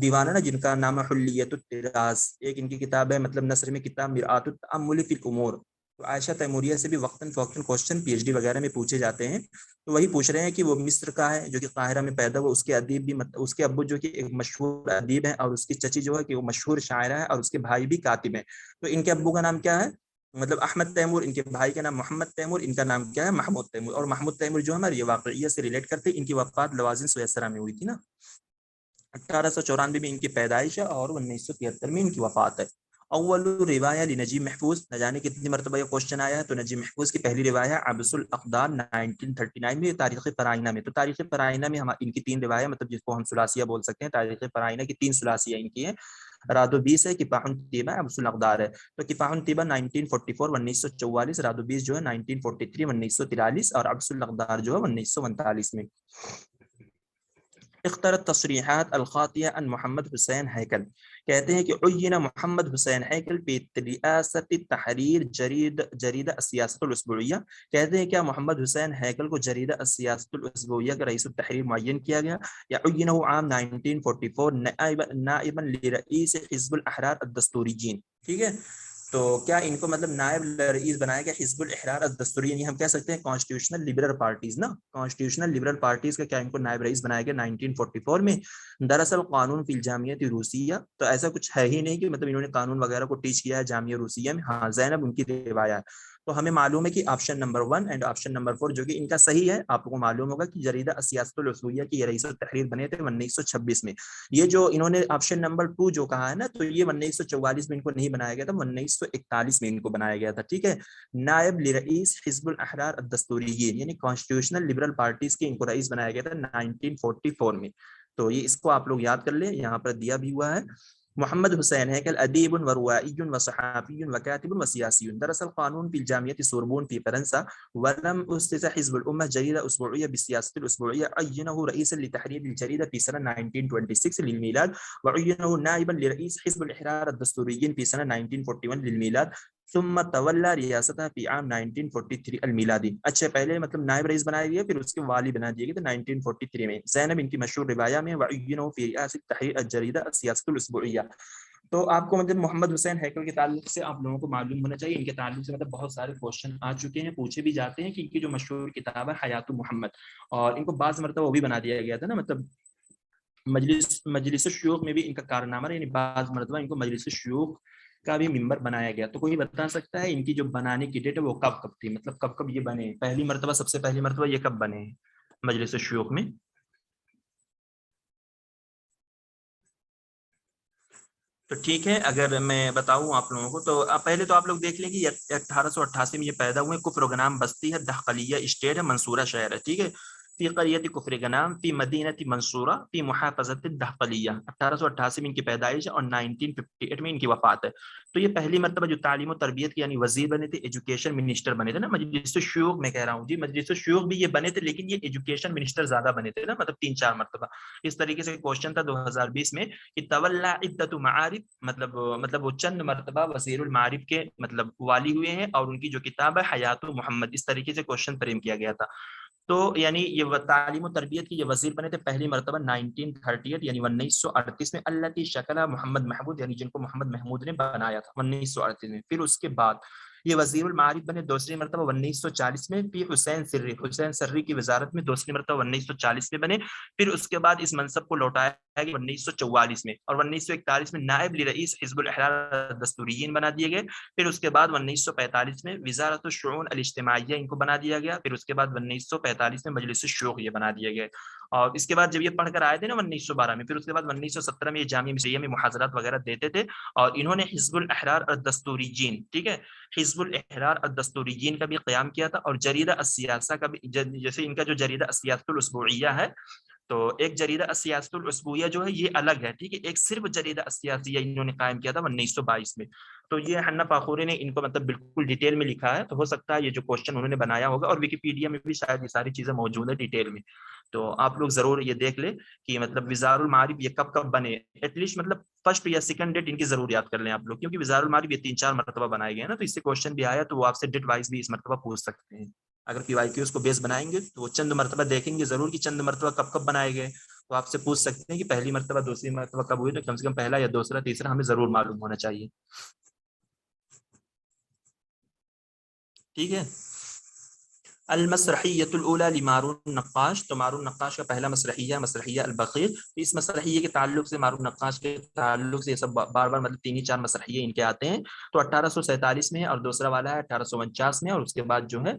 دیوان ہے نا، جن کا نام ہے حلیت الطراز، ایک ان کی کتاب ہے مطلب نثر میں کتاب مرآت التأمل فی الامور. تو عائشہ تیموریہ سے بھی وقتاً فوقتاً کوشچن پی ایچ ڈی وغیرہ میں پوچھے جاتے ہیں. تو وہی پوچھ رہے ہیں کہ وہ مصر کا ہے، جو کہ قاہرہ میں پیدا ہوا. اس کے ادیب بھی اس کے ابو جو کہ ایک مشہور ادیب ہے، اور اس کی چچی جو ہے کہ وہ مشہور شاعرہ ہے، اور اس کے بھائی بھی کاتب ہیں. تو ان کے ابو کا نام کیا ہے، مطلب احمد تیمور، ان کے بھائی کا نام محمد تیمور، ان کا نام کیا ہے محمود تیمور. اور محمود تیمور جو ہمارے یہ واقعیت سے ریلیٹ کرتے، ان کی وفات لوازم سویسرا میں ہوئی تھی نا، 1894 میں ان کی پیدائش ہے اور 1973 میں ان کی وفات ہے. اول روایہ لنجیب محفوظ، نہ جانے کتنی مرتبہ یہ کوشچن آیا ہے. تو نجیب محفوظ کی پہلی روایہ عبس الاقدار 1939 میں، تاریخ فرائنہ میں. تو تاریخ فرائنہ میں ان کی 3 روایہ، مطلب جس کو ہم ثلاثیہ بول سکتے ہیں، تاریخ فرائنہ کی 3 ثلاثیہ ان کی ہیں. رادو 20 ہے، کفاح طیبہ، عبس الاقدار ہے. تو کفاح طیبہ 1944 1944، رادو 20 جو ہے 1943 1943، اور عبس الاقدار جو ہے 1939 میں. اخترت تصریحات الخاطیہ ان محمد حسین ہیکل، کہتے ہیں کہ عین محمد حسین ہیکل فی ریاست تحریر جریدہ السیاست الاسبوعیہ. کہتے ہیں کیا محمد حسین ہیکل کو جریدہ السیاست الاسبوعیہ کا رئیس التحریر معین کیا گیا، یا عینہ عام 1944 نائبا لرئیس حزب الاحرار الدستوریین. ٹھیک ہے، تو کیا ان کو مطلب نائب رئیس بنایا گیا حزب الاحرار الدستوری، یعنی ہم کہہ سکتے ہیں کانسٹیٹیوشنل لبرل پارٹیز نا، کانسٹیٹیوشنل لبرل پارٹیز کا کیا ان کو نائب رئیس بنایا گیا 1944 میں. دراصل قانون فی الجامعۃ روسیہ، تو ایسا کچھ ہے ہی نہیں کہ مطلب انہوں نے قانون وغیرہ کو ٹیچ کیا ہے جامعہ روسیہ میں. ہاں زینب ان کی روایات. تو ہمیں معلوم ہے کہ option number 1 and option number 4 جو کہ ان کا صحیح ہے. آپ کو معلوم ہوگا کہ جریدہ السیاست الاسبوعیہ کی یہ رئیس التحریر بنے تھے 1926 میں. یہ جو انہوں نے آپشن نمبر 2 جو کہا ہے نا، تو یہ 1944 میں ان کو نہیں بنایا گیا تھا، 1941 میں ان کو بنایا گیا تھا. ٹھیک ہے، نائب لرئیس حزب الاحرار الدستوریین، یعنی کانسٹیٹیوشنل لبرل پارٹیز کے ان کو رئیس بنایا گیا تھا 1944 میں. تو یہ اس کو آپ لوگ یاد کر لیں، یہاں پر دیا بھی ہوا ہے. محمد حسین ہیکل ادیب وروائي وصحافي وكاتب وسياسي. درس القانون في جامعة سوربون في فرنسا، ولم أسس حزب الأمة جريدة أسبوعية بالسياسة الأسبوعية. عينه رئيسا لتحرير الجريدة في سنة 1926 للميلاد، وعينه نائبا لرئيس حزب الإحرار الدستوريين في سنة 1941 للميلاد. ثم تولا ریاستہ فی عام 1943 المیلادی. اچھا پہلے مطلب نائب رئیس بنایا گیا پھر اس کے والی بنا دیے گئے تھے 1943 میں. زینب ان کی مشہور روایہ میں وعینہ فی ریاست تحریر الجریدہ السیاسۃ الاسبوعیہ. تو آپ کو مطلب محمد حسین ہیکل کے تعلق سے آپ لوگوں کو معلوم ہونا چاہیے. ان کے تعلق سے مطلب بہت سارے کوشچن آ چکے ہیں, پوچھے بھی جاتے ہیں کہ ان کی جو مشہور کتاب ہے حیات محمد, اور ان کو بعض مرتبہ وہ بھی بنا دیا گیا تھا نا مطلب مجلس الشیوخ میں بھی ان کا کارنامہ, یعنی بعض مرتبہ ان کو مجلس الشیوخ کا بھی ممبر بنایا گیا. تو کوئی بتا سکتا ہے ان کی جو بنانے کی ڈیٹ ہے وہ کب کب تھی, مطلب کب کب یہ بنے, پہلی مرتبہ سب سے پہلی مرتبہ یہ کب بنے مجلس الشیوخ میں؟ تو ٹھیک ہے, اگر میں بتاؤں آپ لوگوں کو تو پہلے تو آپ لوگ دیکھ لیں کہ 1888 میں یہ پیدا ہوئے. کفر غنام بستی ہے, دہقلیہ اسٹیٹ ہے, منصورہ شہر ہے, ٹھیک ہے. فی قریۃ کفر غنام فی مدینہ منصورہ فی محافظۃ الدہقلیہ. 1888 میں ان کی پیدائش ہے اور 1958 میں ان کی وفات ہے. تو یہ پہلی مرتبہ جو تعلیم و تربیت کی یعنی وزیر بنے تھے, ایجوکیشن منسٹر بنے تھے نا. مجلس الشیوخ میں کہہ رہا ہوں جی, مجلس الشیوخ بھی یہ بنے تھے لیکن یہ ایجوکیشن منسٹر زیادہ بنے تھے نا, مطلب 3-4 مرتبہ. اس طریقے سے کوشچن تھا 2020 میں کہ تولا عدت معارف, مطلب وہ چند مرتبہ وزیر المعارف کے مطلب والی ہوئے ہیں, اور ان کی جو کتاب ہے حیات محمد, اس طریقے سے کوشچن فریم کیا گیا تھا. تو یعنی یہ تعلیم و تربیت کی یہ وزیر بنے تھے پہلی مرتبہ 1938 یعنی 1938 میں. اللہ کی شکل محمد محمود, یعنی جن کو محمد محمود نے بنایا تھا 1938 میں. پھر اس کے بعد یہ وزیر المعارف بنے دوسری مرتبہ 1940 میں. پھر حسین سری کی وزارت میں دوسری مرتبہ 1940 میں بنے. پھر اس کے بعد اس منصب کو لوٹایا گیا 1944 میں, اور 1941 میں نائب رئیس حزب الاحرار الدستوریین بنا دیے گئے. پھر اس کے بعد 1945 میں وزارت الشؤون الاجتماعیہ ان کو بنا دیا گیا. پھر اس کے بعد 1945 میں مجلس الشیوخ یہ بنا دیے گئے. اور اس کے بعد جب یہ پڑھ کر آئے تھے نا 1912 میں, پھر اس کے بعد 1917 میں یہ جامعہ ملیہ میں محاضرات وغیرہ دیتے تھے. اور انہوں نے حزب الاحرار الدستوریین, ٹھیک ہے, حزب الاحرار الدستوریین کا بھی قیام کیا تھا. اور جریدہ السیاسہ کا بھی, جیسے ان کا جو جریدہ السیاسۃ الاسبوعیہ ہے, تو ایک جریدہ السیاسۃ الاسبوعیہ جو ہے یہ الگ ہے, ٹھیک ہے. ایک صرف جریدہ السیاسیہ انہوں نے قائم کیا تھا 1922 میں. تو یہ حنا فاخوری نے ان کو مطلب بالکل ڈیٹیل میں لکھا ہے, تو ہو سکتا ہے یہ جو کوشچن انہوں نے بنایا ہوگا, اور ویکیپیڈیا میں بھی شاید یہ ساری چیزیں موجود ہیں ڈیٹیل میں. تو آپ لوگ ضرور یہ دیکھ لیں کہ مطلب وزار المعارف یہ کب کب بنے, ایٹ لیسٹ مطلب فرسٹ یا سیکنڈ ڈیٹ ان کی ضرور یاد کر لیں آپ لوگ, کیونکہ وزار المعارف یہ 3-4 مرتبہ بنائے گئے ہیں نا. تو اس سے کوشچن بھی آیا تو وہ آپ سے ڈیٹ وائز بھی اس مرتبہ پوچھ سکتے ہیں. اگر پی وائی کیو اس کو بیس بنائیں گے تو وہ چند مرتبہ دیکھیں گے ضرور کہ چند مرتبہ کب کب بنائے گئے. تو آپ سے پوچھ سکتے ہیں کہ پہلی مرتبہ دوسری مرتبہ کب ہوئی, تو کم سے کم پہلا یا دوسرا تیسرا ہمیں ضرور معلوم ہونا چاہیے, ٹھیک ہے. المسرحیۃ الاولی لمارون نقاش, تو مارون نقاش کا پہلا مسرحیہ البقیع. اس مسرحیے کے تعلق سے, مارون نقاش کے تعلق سے یہ سب بار بار مطلب 3-4 مسرحیے ان کے آتے ہیں. تو 1847 میں ہے, اور دوسرا والا ہے 1849 میں, اور اس کے بعد جو ہے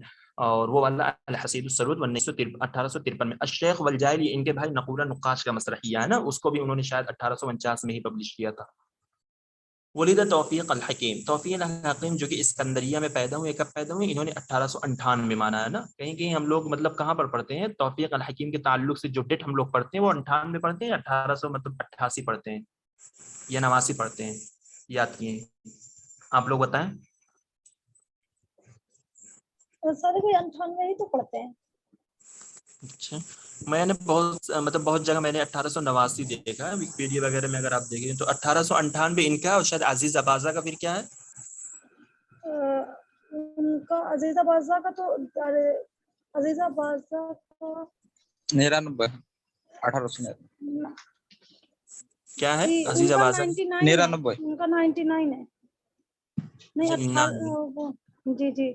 اور وہ والا الحسید السرود 1853 میں. الشیخ والجائل یہ ان کے بھائی نقولہ نقاش کا مسرحیہ ہے نا, اس کو بھی انہوں نے شاید 1849 میں ہی پبلش کیا تھا. ولید توفیق الحکیم, توفیق الحکیم جو کہ اسکندریہ میں پیدا ہوئے, کب پیدا ہوئے, انہوں نے 1858 میں مانا ہے نا. کہیں کہیں ہم لوگ مطلب کہاں پر پڑھتے ہیں توفیق الحکیم کے تعلق سے جو ڈیٹ ہم لوگ پڑھتے ہیں وہ 98 پڑھتے ہیں یا 1888 پڑھتے ہیں یا 89 پڑھتے ہیں, یاد کیے آپ لوگ بتائیں. سارے کوئی 98 ہی تو پڑھتے ہیں. اچھا, میں نے بہت جگہ میں نے 1889 دیکھا ہے ویکیپیڈیا وغیرہ میں. اگر آپ دیکھیں تو 1898 ان کا, اور شاید عزیز اباظہ کا پھر کیا ہے, ان کا عزیز اباظہ کا تو عزیز اباظہ کا 99 1899 کیا ہے جی, عزیز ان کا اباظہ 99 ہے, 99 ان کا 99 ہے, نہیں 18 جی جی.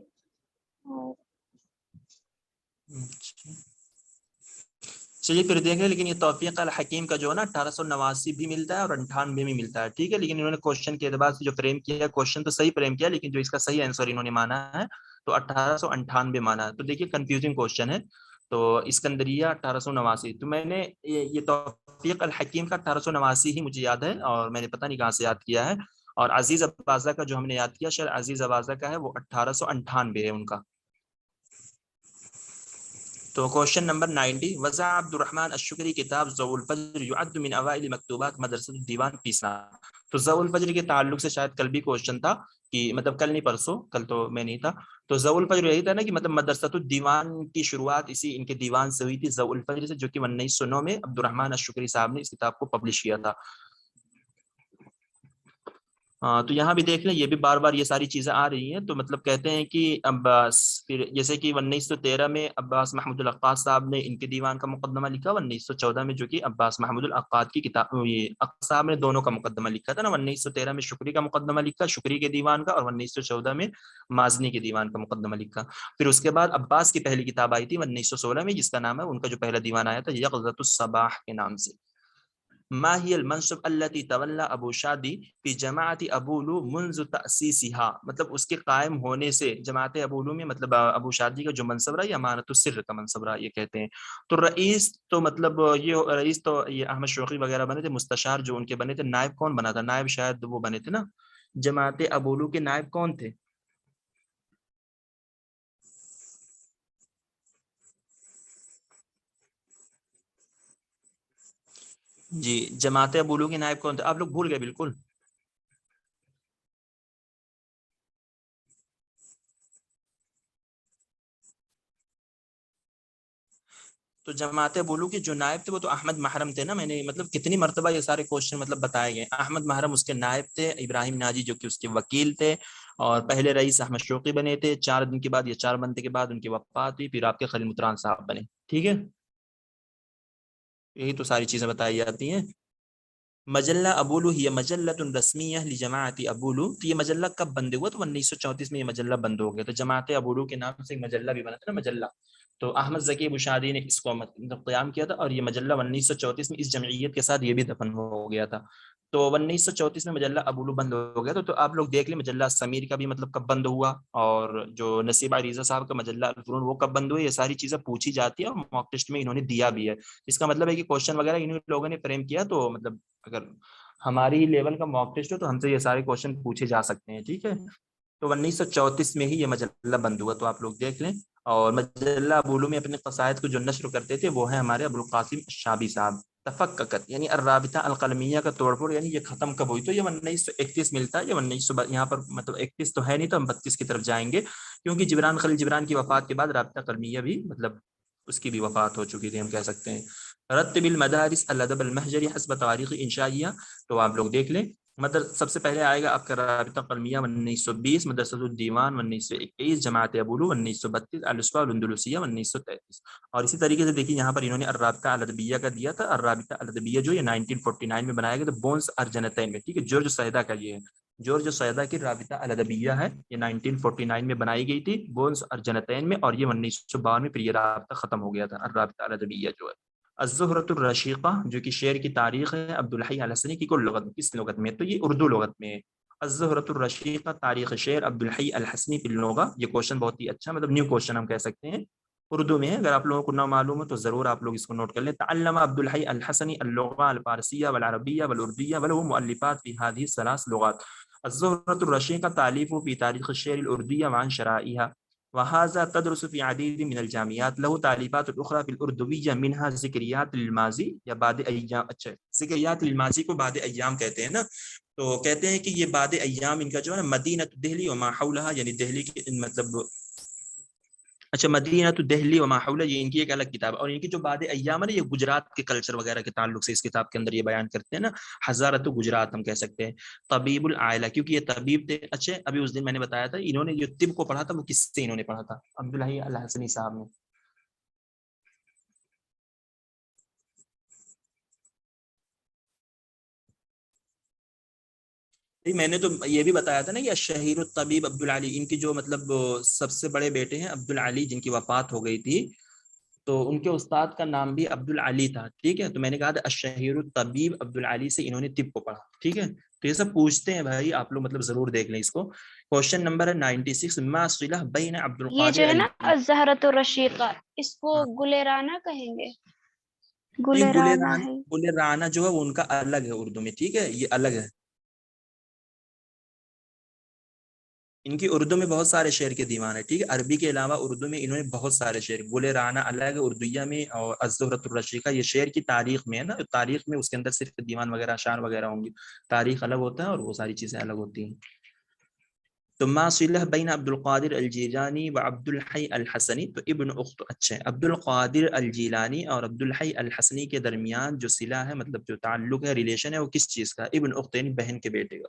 چلیے پھر دیکھیں. لیکن یہ توفیق الحکیم کا جو ہے نا 1889 بھی ملتا ہے اور 98 بھی ملتا ہے, ٹھیک ہے. لیکن انہوں نے کوشچن کے اعتبار سے جو فریم کیا, کوشچن تو صحیح فریم کیا, لیکن جو اس کا صحیح آنسر انہوں نے مانا ہے تو 1898 مانا ہے. تو دیکھیے کنفیوزنگ کوشچن ہے. تو اسکندریہ 1889, تو میں نے یہ توفیق الحکیم کا 1889 ہی مجھے یاد ہے, اور میں نے پتہ نہیں کہاں سے یاد کیا ہے. اور عزیز اباظہ کا جو ہم نے یاد کیا, شاید عزیز اباظہ کا ہے وہ 1898 ہے ان کا. تو کوشچن نمبر 90, وضع عبد الرحمن الشکری کتاب ضوء الفجر يعد من اوائل مکتوبات مدرسۃ الدیوان پیسنا. تو ضوء الفجر کے تعلق سے شاید کل بھی کوشچن تھا کہ مطلب کل نہیں پرسوں, کل تو میں نہیں تھا. تو ضوء الفجر یہی تھا نا کہ مطلب مدرسۃ الدیوان کی شروعات اسی ان کے دیوان سے ہوئی تھی ضوء الفجر سے, جو کہ 1909 میں عبد الرحمن الشکری صاحب نے اس کتاب کو پبلش کیا تھا. تو یہاں بھی دیکھ لیں یہ بھی بار بار یہ ساری چیزیں آ رہی ہیں. تو مطلب کہتے ہیں کہ عباس، پھر جیسے کہ 1913 میں عباس محمود الاقاد صاحب نے ان کے دیوان کا مقدمہ لکھا، 1914 میں جو کہ عباس محمود الاقاد کی کتاب، یہ اقاد صاحب نے دونوں کا مقدمہ لکھا تھا نا. 1913 میں شکری کا مقدمہ لکھا، شکری کے دیوان کا، اور 1914 میں مازنی کے دیوان کا مقدمہ لکھا. پھر اس کے بعد عباس کی پہلی کتاب آئی تھی 1916 میں، جس کا نام ہے، ان کا جو پہلا دیوان آیا تھا یقظۃ الصباح کے نام سے. ما هي المنصب التي تولى ابو شادی فی جماعت ابولو منذ تأسیسها، مطلب اس کے قائم ہونے سے جماعت ابولو میں مطلب ابو شادی کا جو منصب رہا، یہ امانت السر کا منصب رہا، یہ کہتے ہیں. تو رئیس تو مطلب یہ رئیس تو یہ احمد شوقی وغیرہ بنے تھے، مستشار جو ان کے بنے تھے. نائب کون بنا تھا؟ نائب شاید وہ بنے تھے نا، جماعت ابولو کے نائب کون تھے؟ جی جماعت ابولو کے نائب کون تھے؟ آپ لوگ بھول گئے بالکل. تو جماعت ابولو کے جو نائب تھے وہ تو احمد محرم تھے نا. میں نے مطلب کتنی مرتبہ یہ سارے کوشچن مطلب بتائے گئے. احمد محرم اس کے نائب تھے، ابراہیم ناجی جو کہ اس کے وکیل تھے، اور پہلے رئیس احمد شوقی بنے تھے. 4 دن کے بعد یا 4 بنتے کے بعد ان کی وفات ہوئی، پھر آپ کے خلیل مطران صاحب بنے. ٹھیک ہے، یہی تو ساری چیزیں بتائی جاتی ہیں. مجلہ ابولو ہی مجلۃ رسمیہ لجماعت ابولو. تو یہ مجلہ کب بند ہوا؟ تو 1934 میں یہ مجلہ بند ہو گیا. تو جماعت ابولو کے نام سے ایک مجلہ بھی بنا تھا نا، مجلہ. تو احمد ذکی ابو شادی نے اس کو مطلب قیام کیا تھا، اور یہ مجلہ 1934 میں اس جمعیت کے ساتھ یہ بھی دفن ہو گیا تھا. تو 1934 میں مجلہ ابولو بند ہو گیا. تو آپ لوگ دیکھ لیں مجلہ سمیر کا بھی مطلب کب بند ہوا، اور جو نصیب عریضہ صاحب کا مجلہ الفنون وہ کب بند ہوئے. یہ ساری چیزیں پوچھی جاتی ہے اور موک ٹیسٹ میں انہوں نے دیا بھی ہے. اس کا مطلب ہے کہ کوشچن وغیرہ انہوں لوگوں نے فریم کیا. تو مطلب اگر ہماری لیول کا موک ٹیسٹ ہو تو ہم سے یہ سارے کوشچن پوچھے جا سکتے ہیں. ٹھیک ہے، تو 1934 میں ہی یہ مجلہ بند ہوا. تو آپ لوگ دیکھ لیں. اور مجلہ ابولو میں اپنے قصائد کو جو نشر کرتے تھے وہ ہیں ہمارے ابوالقاسم شابی صاحب. تفککت یعنی الرابطہ القلمیہ کا توڑ پھوڑ، یعنی یہ ختم کب ہوئی؟ تو یہ 1931 ملتا ہے. یہ 1900 یہاں پر مطلب 31 تو ہے نہیں، تو ہم 32 کی طرف جائیں گے، کیونکہ جبران خلیل جبران کی وفات کے بعد رابطہ قلمیہ بھی مطلب اس کی بھی وفات ہو چکی تھی، ہم کہہ سکتے ہیں. رتب المدارس الادب المحجری حسب تواریخ انشائیہ. تو آپ لوگ دیکھ لیں. سب سے پہلے آئے گا آپ کا رابطہ قلمیہ 1920، مدرسۃ الدیوان 1921، جماعت ابولو 1932، الاسواء الاندلسیہ 1933. اور اسی طریقے سے دیکھیے یہاں پر انہوں نے الرابطہ الادبیہ کا دیا تھا. الرابطہ الادبیہ جو یہ 1949 میں بنایا گیا تھا، بونس ارجنتین میں. ٹھیک ہے، جورج سیدا کا یہ ہے، جورج سیدا کی رابطہ الادبیہ ہے، یہ 1949 میں بنائی گئی تھی بونس ارجنتین میں. اور یہ 1952 میں پھر یہ رابطہ ختم ہو گیا تھا الرابطہ الادبیہ جو ہے. الزہرۃ الرشیقہ جو کہ شعر کی تاریخ ہے عبد الحی الحسنی کی. کل لغت کس لغت میں؟ تو یہ اردو لغت میں ہے. الزہرۃ الرشیقہ تاریخ شعر عبد الحی الحسنی فی اللغہ. یہ کوشچن بہت ہی اچھا مطلب نیو کوشچن ہم کہہ سکتے ہیں، اردو میں ہے. اگر آپ لوگوں کو نہ معلوم ہو تو ضرور آپ لوگ اس کو نوٹ کر لیں. تعلم عبد الحی الحسنی اللغہ الفارسیہ والعربیہ والاردیہ وله مؤلفات فی هذه الثلاث لغات. الزہرۃ الرشیقہ تالیف فی تاریخ الشعر الاردیہ وعن شرائعها، وهذا تدرس في عديد من الجامعات. له تالیفات الاخرى في الاردویہ منها ذکریات للماضی یا بعد ایام. اچھا، ذکریات للماضی کو بعد ایام کہتے ہیں نا. تو کہتے ہیں کہ یہ بعد ایام ان کا جو ہے نا مدینہ دہلی وما حولها، یعنی دہلی کے مطلب اچھا مدینہ تو دہلی وما حولها، یہ ان کی ایک الگ کتاب ہے. اور ان کی جو بعد ایام ہے نا، یہ گجرات کے کلچر وغیرہ کے تعلق سے اس کتاب کے اندر یہ بیان کرتے ہیں نا. حضارت گجرات ہم کہہ سکتے ہیں. طبیب العائلہ کیونکہ یہ طبیب تھے. اچھا ابھی اس دن میں نے بتایا تھا انہوں نے جو طب کو پڑھا تھا وہ کس سے انہوں نے پڑھا تھا؟ عبد الحی الحسنی صاحب نے. میں نے تو یہ بھی بتایا تھا نا کہ شہیر الطبیب عبد العلی، ان کی جو مطلب سب سے بڑے بیٹے ہیں عبد العلی جن کی وفات ہو گئی تھی، تو ان کے استاد کا نام بھی عبد العلی تھا. ٹھیک ہے، تو میں نے کہا تھا الشہیر الطبیب عبد العلی سے انہوں نے طب کو پڑھا. ٹھیک ہے، تو یہ سب پوچھتے ہیں بھائی، آپ لوگ مطلب ضرور دیکھ لیں اس کو. کوشچن نمبر ہے 96. ما صلہ بین عبد یہ القادر جو ہے نا الزہرۃ الرشیقہ، اس کو گلرانا کہیں گے. گلرانا ہے. گلرانا جو ہے وہ ان کا الگ ہے اردو میں. ٹھیک ہے، یہ الگ ہے. ان کی اردو میں بہت سارے شعر کے دیوان ہیں. ٹھیک ہے، عربی کے علاوہ اردو میں انہوں نے بہت سارے شعر. گلرانا الگ ہے اردویہ میں، اور الزہرۃ الرشیقہ یہ شعر کی تاریخ میں ہے نا. تاریخ میں اس کے اندر صرف دیوان وغیرہ اشعار وغیرہ ہوں گی، تاریخ الگ ہوتا ہے اور وہ ساری چیزیں الگ ہوتی ہیں. تو ما صلہ بین عبد القادر الجیلانی و عبد الحی الحسنی، تو ابن اخت. اچھا، عبد القادر الجیلانی اور عبد الحی الحسنی کے درمیان جو صلہ ہے مطلب جو تعلق ہے ریلیشن ہے وہ کس چیز کا؟ ابن اخت یعنی بہن کے بیٹے کا.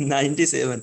97,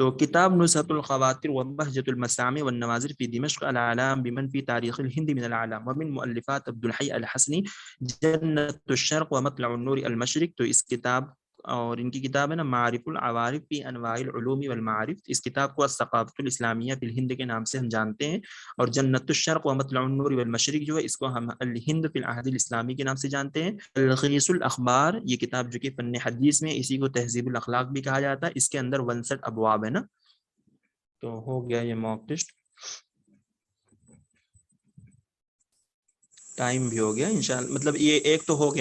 تو کتاب نزهة الخواطر وبهجة المسامع والنوازر في دمشق العلام بمن في تاریخ الهند من العلام ومن مؤلفات عبد الحي الحسنی جنت الشرق ومطلع النور المشرق. تو اس کتاب اور ان کی کتاب ہے نا معارف العوارف فی انواع العلوم والمعارف. اس کتاب کو الثقافت الاسلامیہ فی الہند کے نام سے ہم جانتے ہیں، اور جنت الشرق و مطلع النور والمشرق جو ہے اس کو ہم الہند فی العہد الاسلامی کے نام سے جانتے ہیں. تلخیص الاخبار یہ کتاب جو کہ فن حدیث میں اسی کو تہذیب الاخلاق بھی کہا جاتا ہے، اس کے اندر 59 ابواب ہے نا. تو ہو گیا یہ موک ٹیسٹ، ٹائم بھی ہو گیا انشاءاللہ، مطلب یہ ایک تو ہو گیا